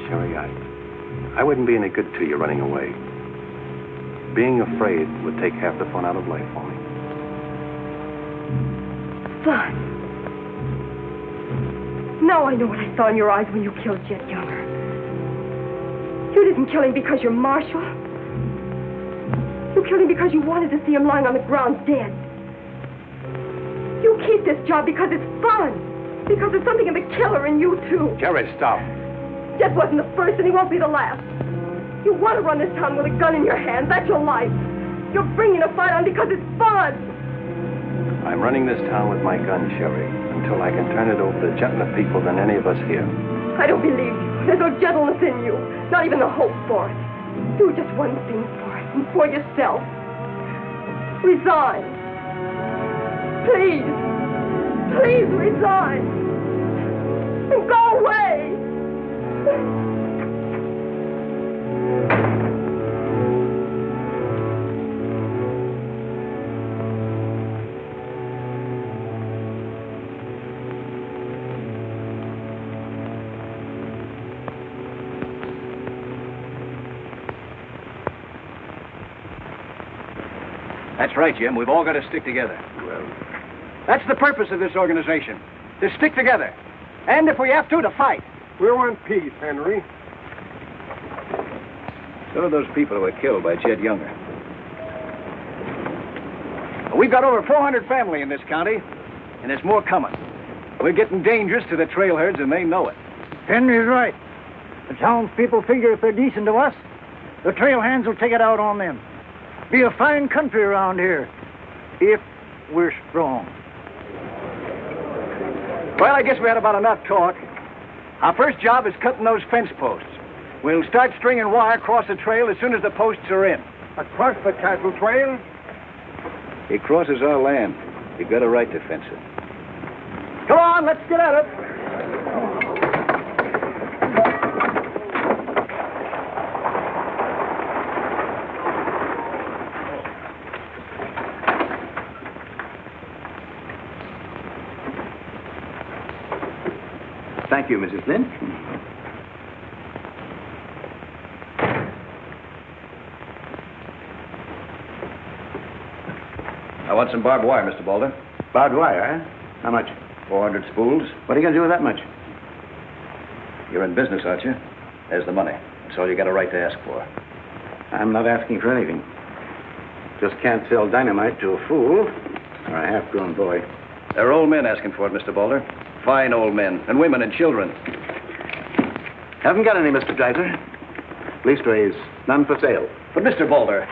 Sherry, I wouldn't be any good to you running away. Being afraid would take half the fun out of life for me. Fun. Now I know what I saw in your eyes when you killed Jet Younger. You didn't kill him because you're Marshal. You killed him because you wanted to see him lying on the ground dead. You keep this job because it's fun. Because there's something in the killer in you, too. Sherry, stop. Jet wasn't the first, and he won't be the last. You want to run this town with a gun in your hand. That's your life. You're bringing a fight on because it's fun. I'm running this town with my gun, Sherry, until I can turn it over to gentler people than any of us here. I don't believe you. There's no gentleness in you. Not even the hope for it. Do just one thing for it, and for yourself. Resign. Please. Please resign. And go away. That's right, Jim. We've all got to stick together. Well, that's the purpose of this organization. To stick together. And if we have to fight. We want peace, Henry. So are those people who were killed by Chet Younger. We've got over 400 family in this county, and there's more coming. We're getting dangerous to the trailherds, and they know it. Henry's right. The townspeople figure if they're decent to us, the trail hands will take it out on them. Be a fine country around here, if we're strong. Well, I guess we had about enough talk. Our first job is cutting those fence posts. We'll start stringing wire across the trail as soon as the posts are in. Across the cattle trail? It crosses our land. You've got a right to fence it. Come on, let's get at it. Thank you, Mrs. Lynn. I want some barbed wire, Mr. Boulder. Barbed wire, huh? How much? 400 spools. What are you going to do with that much? You're in business, aren't you? There's the money. That's all you got a right to ask for. I'm not asking for anything. Just can't sell dynamite to a fool or a half-grown boy. There are old men asking for it, Mr. Boulder. Fine old men, and women and children. Haven't got any, Mr. Dreiser. Leastways, none for sale. But, Mr. Boulder...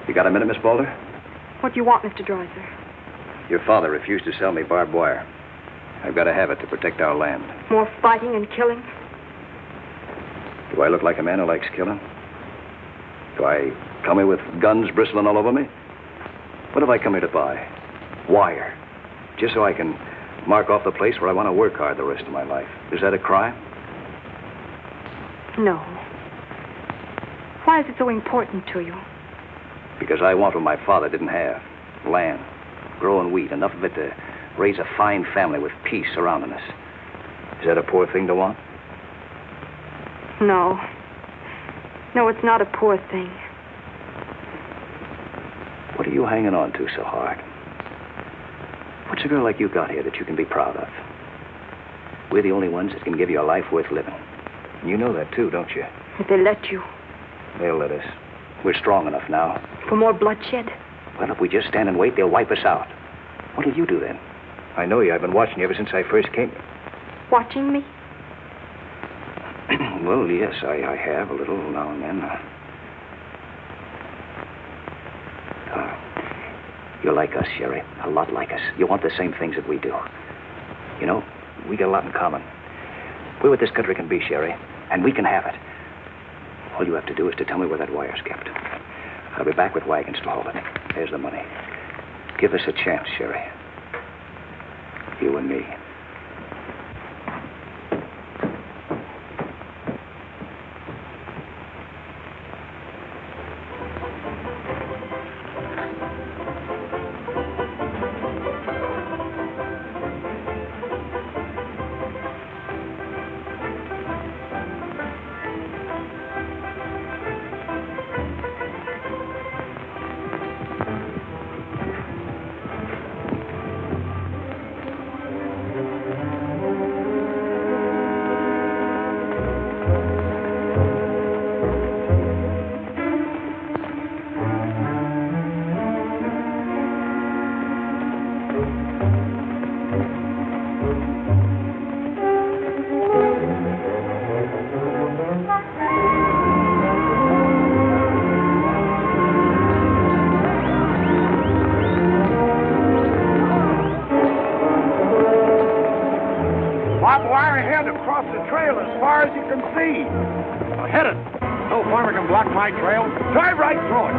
You got a minute, Miss Boulder? What do you want, Mr. Dreiser? Your father refused to sell me barbed wire. I've got to have it to protect our land. More fighting and killing? Do I look like a man who likes killing? Do I come here with guns bristling all over me? What have I come here to buy? Wire. Just so I can mark off the place where I want to work hard the rest of my life. Is that a crime? No. Why is it so important to you? Because I want what my father didn't have. Land. Growing wheat. Enough of it to raise a fine family with peace surrounding us. Is that a poor thing to want? No. No, it's not a poor thing. What are you hanging on to so hard? What's a girl like you got here that you can be proud of? We're the only ones that can give you a life worth living. And you know that too, don't you? If they let you. They'll let us. We're strong enough now. For more bloodshed? Well, if we just stand and wait, they'll wipe us out. What'll you do then? I know you. I've been watching you ever since I first came. Watching me? Well, yes, I have a little now and then. You're like us, Sherry. A lot like us. You want the same things that we do. You know, we got a lot in common. We're what this country can be, Sherry, and we can have it. All you have to do is to tell me where that wire's kept. I'll be back with wagons to haul it. There's the money. Give us a chance, Sherry. You and me. Barbed wire ahead across the trail as far as you can see. Now hit it. No farmer can block my trail. Drive right through it.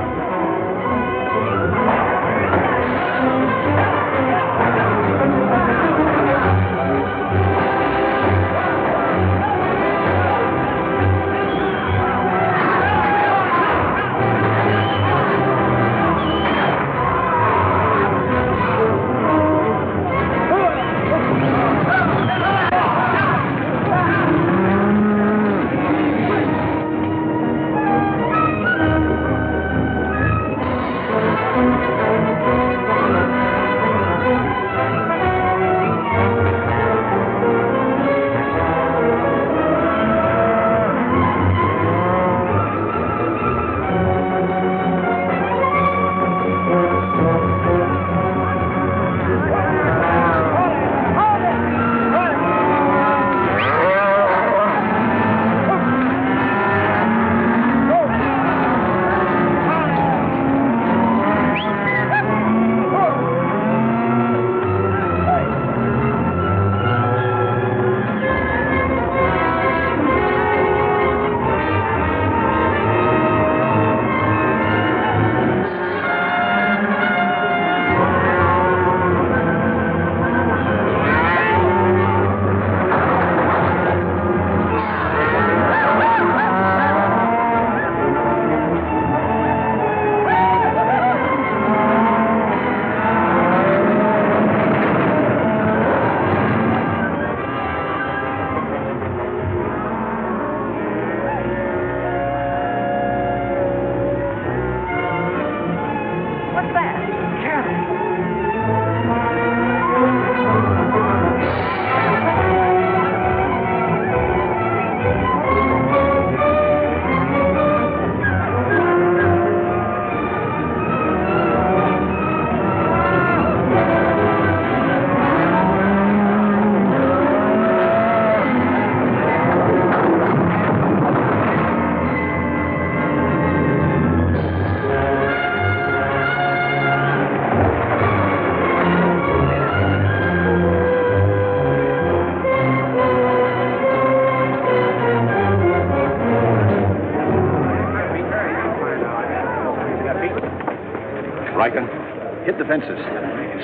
Riker? Hit the fences.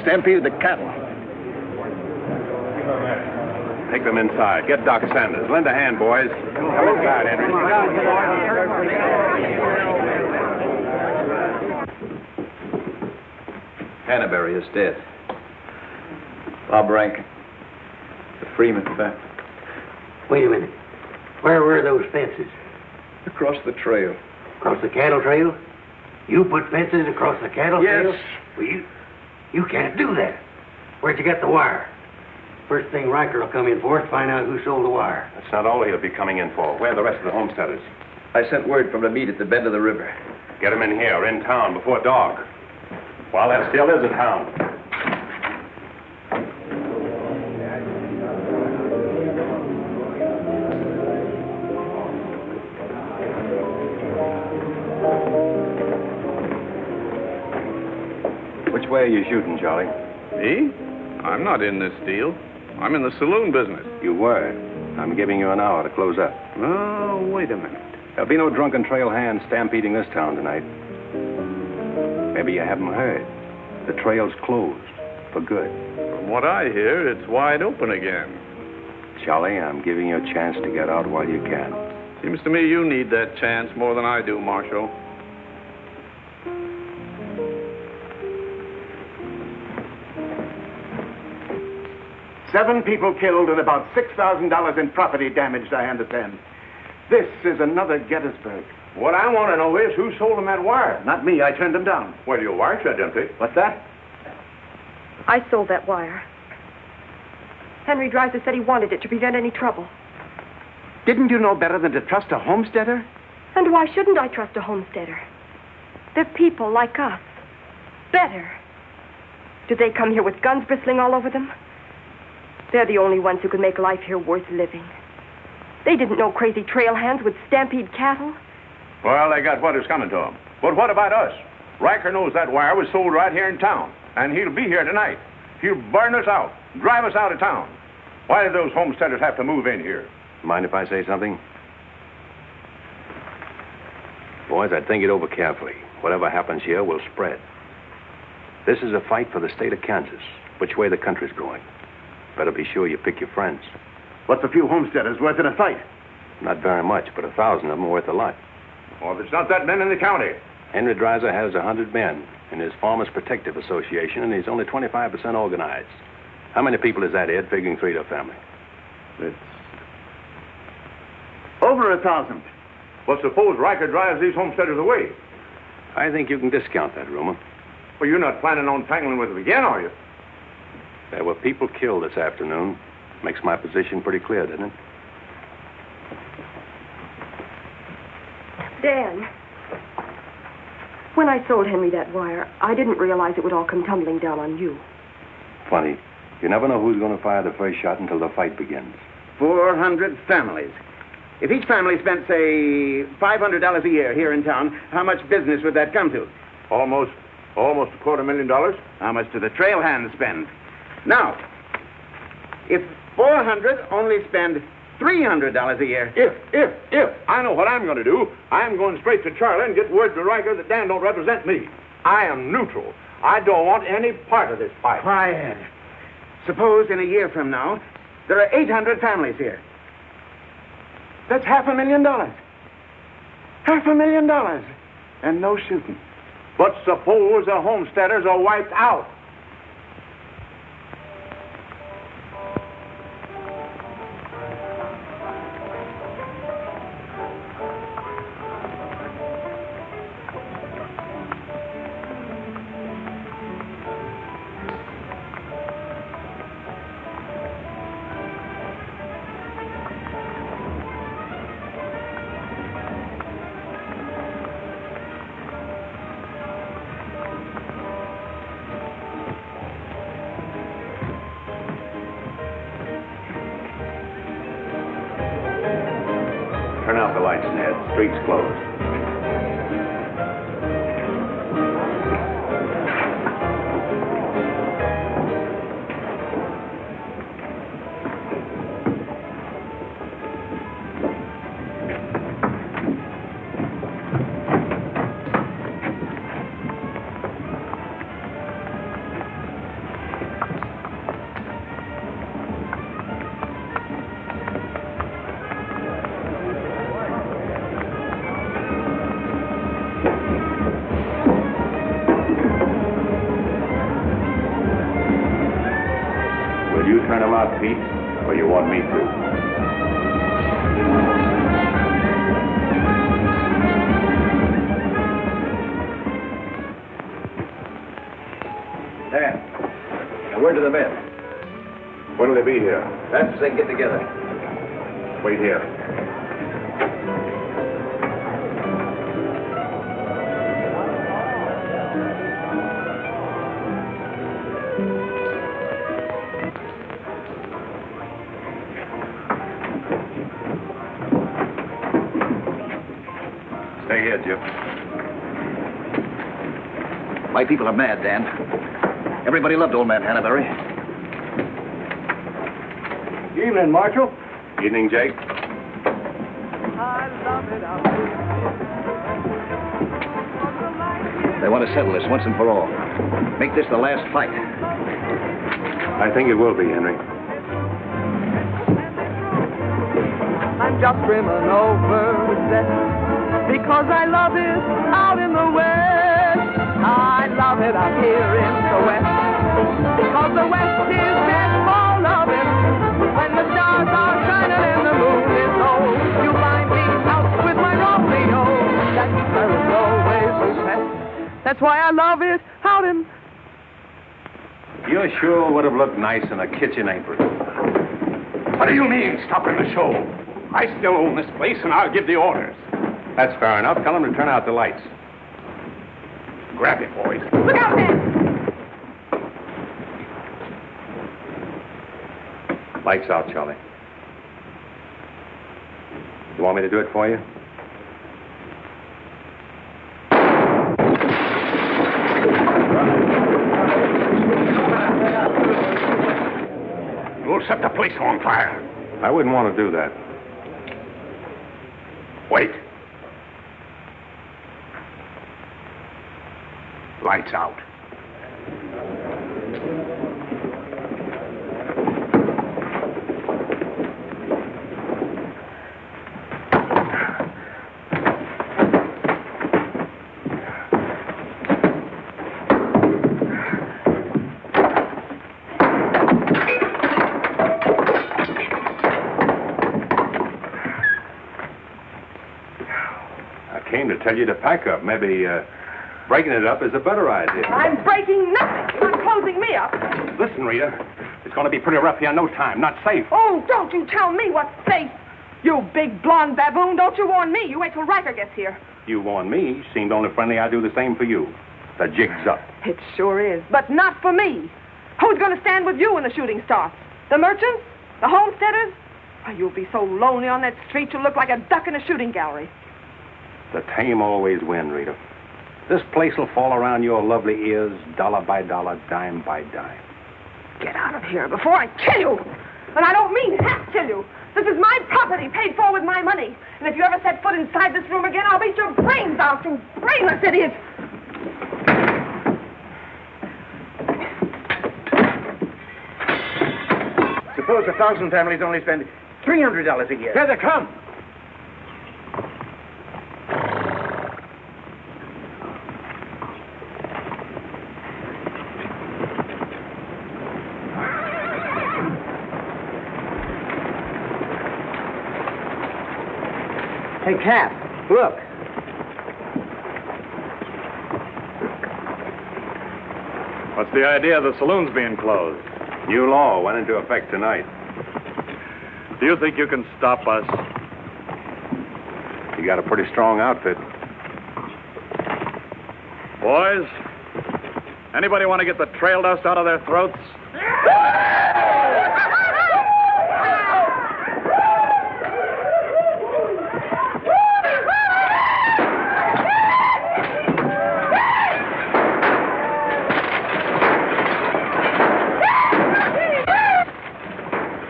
Stampeded the cattle. Take them inside. Get Doc Sanders. Lend a hand, boys. Come inside, Henry. Hannaberry is dead. Bob Rank. The Freeman family. Wait a minute. Where were those fences? Across the trail. Across the cattle trail? You put fences across the cattle trail? Yes. Well, you can't do that. Where'd you get the wire? First thing Riker will come in for is find out who sold the wire. That's not all he'll be coming in for. Where are the rest of the homesteaders? I sent word from the meet at the bend of the river. Get them in here, in town, before dark. While that still is a town. Which way are you shooting, Charlie? Me? I'm not in this deal. I'm in the saloon business. You were. I'm giving you an hour to close up. Oh, wait a minute. There'll be no drunken trail hands stampeding this town tonight. Maybe you haven't heard. The trail's closed. For good. From what I hear, it's wide open again. Charlie, I'm giving you a chance to get out while you can. Seems to me you need that chance more than I do, Marshal. Seven people killed and about $6,000 in property damaged, I understand. This is another Gettysburg. What I want to know is who sold them that wire. Not me. I turned them down. Well, your wire said empty. What's that? I sold that wire. Henry Dreiser said he wanted it to prevent any trouble. Didn't you know better than to trust a homesteader? And why shouldn't I trust a homesteader? They're people like us. Better. Did they come here with guns bristling all over them? They're the only ones who can make life here worth living. They didn't know crazy trail hands would stampede cattle. Well, they got what is coming to them. But what about us? Riker knows that wire was sold right here in town, and he'll be here tonight. He'll burn us out, drive us out of town. Why did those homesteaders have to move in here? Mind if I say something? Boys, I'd think it over carefully. Whatever happens here will spread. This is a fight for the state of Kansas, which way the country's going. Better be sure you pick your friends. What's a few homesteaders worth in a fight? Not very much, but 1,000 of them are worth a lot. Well, there's not that many in the county. Henry Dreiser has 100 men in his Farmers Protective Association, and he's only 25% organized. How many people is that, Ed, figuring 3 to a family? It's over 1,000. Well, suppose Riker drives these homesteaders away. I think you can discount that rumor. Well, you're not planning on tangling with them again, are you? There were people killed this afternoon. Makes my position pretty clear, doesn't it? Dan, when I sold Henry that wire, I didn't realize it would all come tumbling down on you. Funny. You never know who's going to fire the first shot until the fight begins. 400 families. If each family spent, say, $500 a year here in town, how much business would that come to? Almost $250,000. How much do the trail hands spend? Now, if 400 only spend $300 a year. If. I know what I'm going to do. I'm going straight to Charlie and get word to Riker that Dan don't represent me. I am neutral. I don't want any part of this fight. Quiet. Suppose in a year from now, there are 800 families here. That's $500,000. $500,000. And no shooting. But suppose the homesteaders are wiped out. Turn out the lights, Ned. Street's closed. What'll they be here? Fast as they can get together. Wait here. Stay here, Jim. My people are mad, Dan. Everybody loved old man Hannaberry. Evening, Marshal. Evening, Jake. They want to settle this once and for all. Make this the last fight. I think it will be, Henry. I'm just brimming over with zest because I love it out in the west. I love it out here in the west because the west is meant for loving. When the stars are shining and the moon is low, you find me out with my Romeo. That's always the best. That's why I love it out in. You sure would have looked nice in a kitchen apron. What do you mean, stopping the show? I still own this place, and I'll give the orders. That's fair enough. Tell them to turn out the lights. Grab it, boys. Look out, man! Lights out, Charlie. You want me to do it for you? You'll set the place on fire. I wouldn't want to do that. Wait. Lights out. Tell you to pack up. Maybe breaking it up is a better idea. I'm breaking nothing. You're not closing me up. Listen, Rita. It's going to be pretty rough here in no time. Not safe. Oh, don't you tell me what's safe. You big blonde baboon, don't you warn me. You wait till Riker gets here. You warn me. Seemed only friendly. I do the same for you. The jig's up. It sure is, but not for me. Who's going to stand with you when the shooting starts? The merchants? The homesteaders? Why, you'll be so lonely on that street you'll look like a duck in a shooting gallery. The tame always win, Rita. This place will fall around your lovely ears, dollar by dollar, dime by dime. Get out of here before I kill you. And I don't mean half kill you. This is my property, paid for with my money. And if you ever set foot inside this room again, I'll beat your brains out, you brainless idiot. Suppose 1,000 families only spend $300 a year. Here they come. Hey, Cap, look. What's the idea of the saloons being closed? New law went into effect tonight. Do you think you can stop us? You got a pretty strong outfit. Boys, anybody want to get the trail dust out of their throats?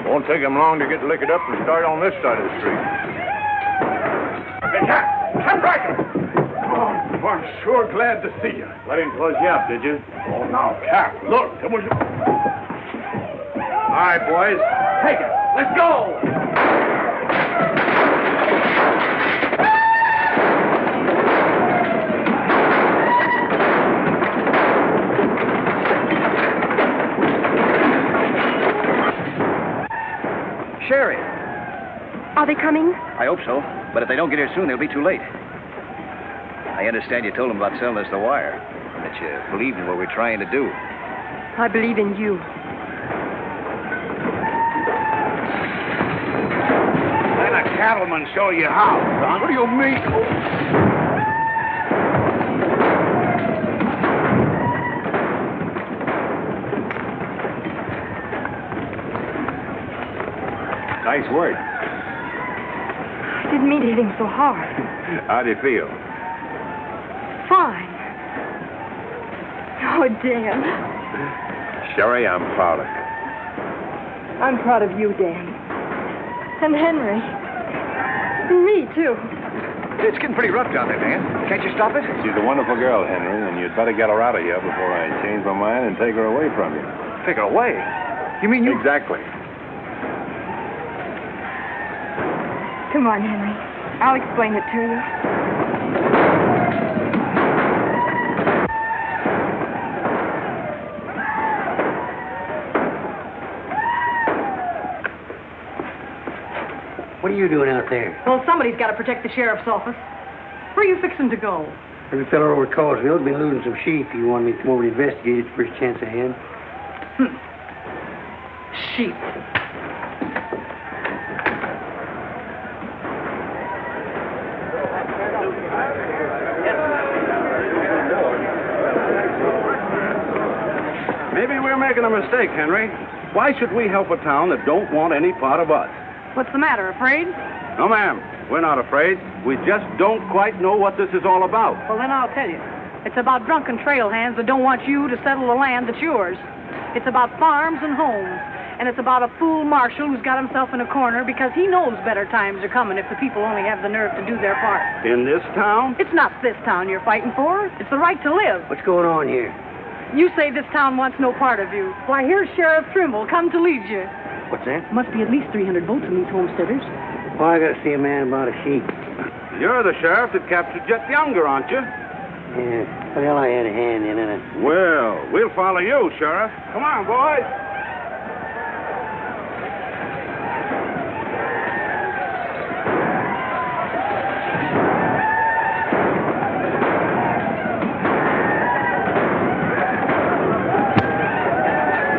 Won't take them long to get liquored up and start on this side of the street. Hey, Cap! Cap Riker! Oh, I'm sure glad to see you. Let him close you up, did you? Oh, now, Cap, look, there was... All right, boys. Take it. Let's go! Sherry. Are they coming? I hope so. But if they don't get here soon, they'll be too late. I understand you told them about selling us the wire. That you believed in what we're trying to do. I believe in you. cattlemen show you how, son. What do you mean? Nice work. I didn't mean to hit him so hard. How do you feel? Fine. Oh, Dan. Sherry, I'm proud of you. I'm proud of you, Dan. And Henry. And me, too. It's getting pretty rough down there, Dan. Can't you stop it? She's a wonderful girl, Henry, and you'd better get her out of here before I change my mind and take her away from you. Take her away? You mean you... Exactly. Come on, Henry. I'll explain it to you. What are you doing out there? Well, somebody's got to protect the sheriff's office. Where are you fixing to go? There's a fellow over at Causville's been losing some sheep. You want me to come over and investigate it the first chance I had? Sheep. Maybe we're making a mistake, Henry. Why should we help a town that don't want any part of us? What's the matter, afraid? No, ma'am. We're not afraid. We just don't quite know what this is all about. Well, then I'll tell you. It's about drunken trail hands that don't want you to settle the land that's yours. It's about farms and homes. And it's about a fool marshal who's got himself in a corner because he knows better times are coming if the people only have the nerve to do their part. In this town? It's not this town you're fighting for. It's the right to live. What's going on here? You say this town wants no part of you. Why, here's Sheriff Trimble come to lead you. What's that? Must be at least 300 votes in these homesteaders. Well, I gotta see a man about a sheep. You're the sheriff that captured Jet Younger, aren't you? Yeah. Well, I had a hand in it. Well, we'll follow you, Sheriff. Come on, boys.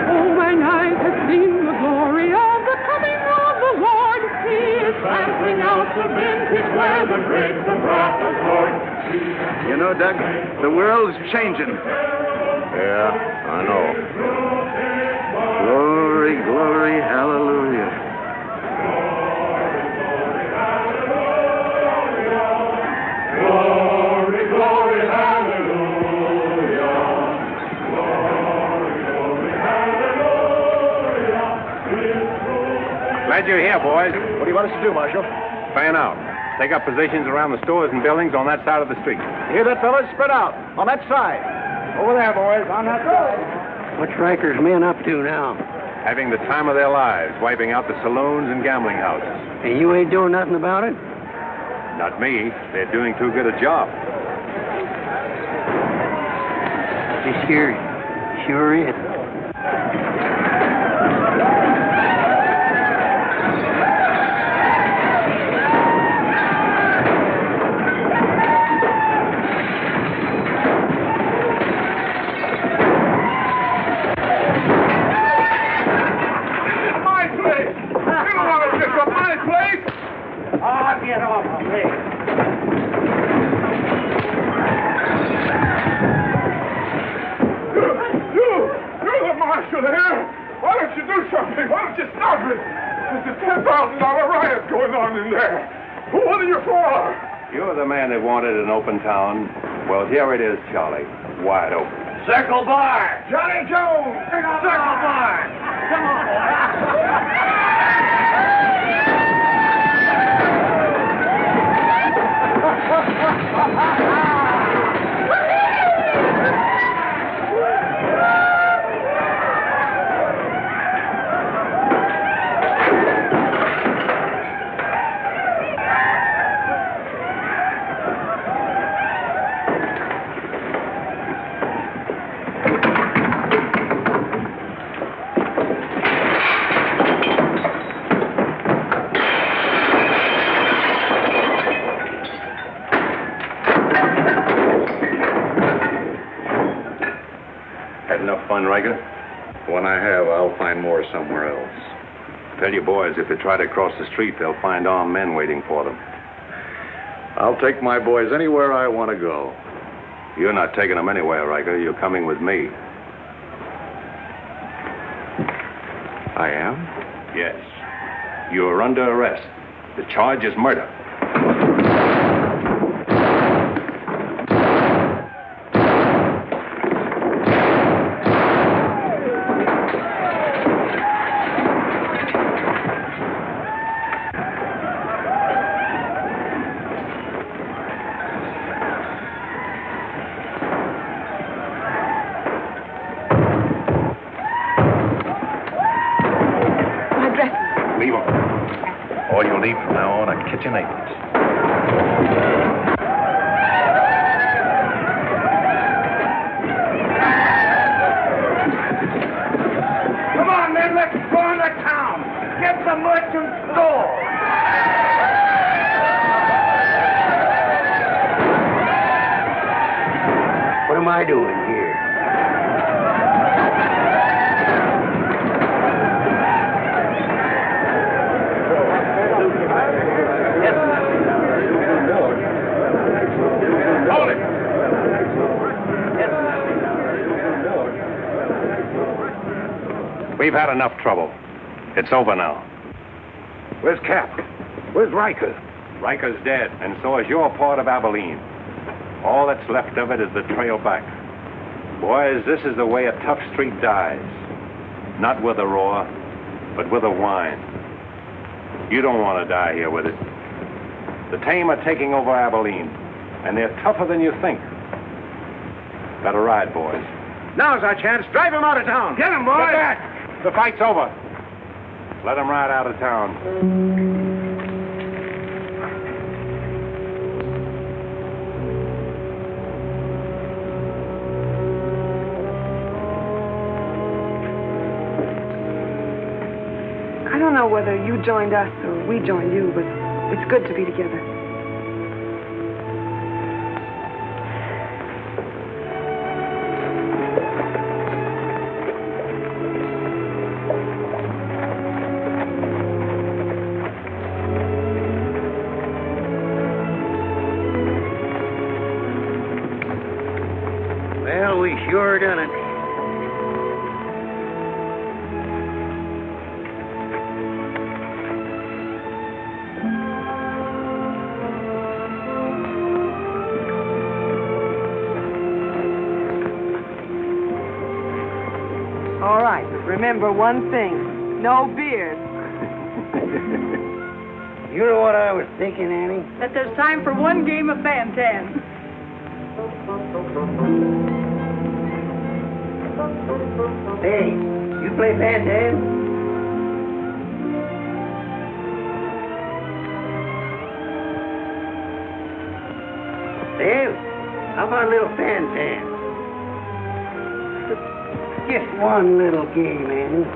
Oh, mine eyes have seen the glory of the coming of the Lord. He is trampling out the vintage where the grapes of wrath are stored. You know, Doug, the world's changing. Yeah, I know. Glory, glory, hallelujah. Glory, glory, hallelujah. Glory, glory, hallelujah. Glad you're here, boys. What do you want us to do, Marshal? Fan out. Take up positions around the stores and buildings on that side of the street. You hear that, fellas? Spread out. On that side. Over there, boys. On that side. What's Riker's men up to now? Having the time of their lives, wiping out the saloons and gambling houses. And you ain't doing nothing about it? Not me. They're doing too good a job. This here sure is. Get off of me. You're the marshal here. Why don't you do something? Why don't you stop it? There's a $10,000 riot going on in there. What are you for? You're the man that wanted an open town. Well, here it is, Charlie. Wide open. Circle bar. Johnny Jones! Circle bar. Come on, boy. Had enough fun, Riker? When I have, I'll find more somewhere else. Tell your boys if they try to cross the street, they'll find armed men waiting for them. I'll take my boys anywhere I want to go. You're not taking them anywhere, Riker. You're coming with me. I am? Yes. You're under arrest. The charge is murder. Leave them. All you'll need from now on are kitchen aprons. Come on, men, let's go into town. Get the merchant store. What am I doing here? Hold it! We've had enough trouble. It's over now. Where's Cap? Where's Riker? Riker's dead, and so is your part of Abilene. All that's left of it is the trail back. Boys, this is the way a tough street dies. Not with a roar, but with a whine. You don't want to die here with it. The tame are taking over Abilene, and they're tougher than you think. Better ride, boys. Now's our chance. Drive him out of town. Get him, boys. Get back! The fight's over. Let him ride out of town. I don't know whether you joined us or we joined you, but it's good to be together. Well, we sure done it. All right, remember one thing. No beard. You know what I was thinking, Annie? That there's time for one game of Fan-Tan. Hey, you play Fan-Tan? Dave, how about a little Fan-Tan? Just one little game, Annie.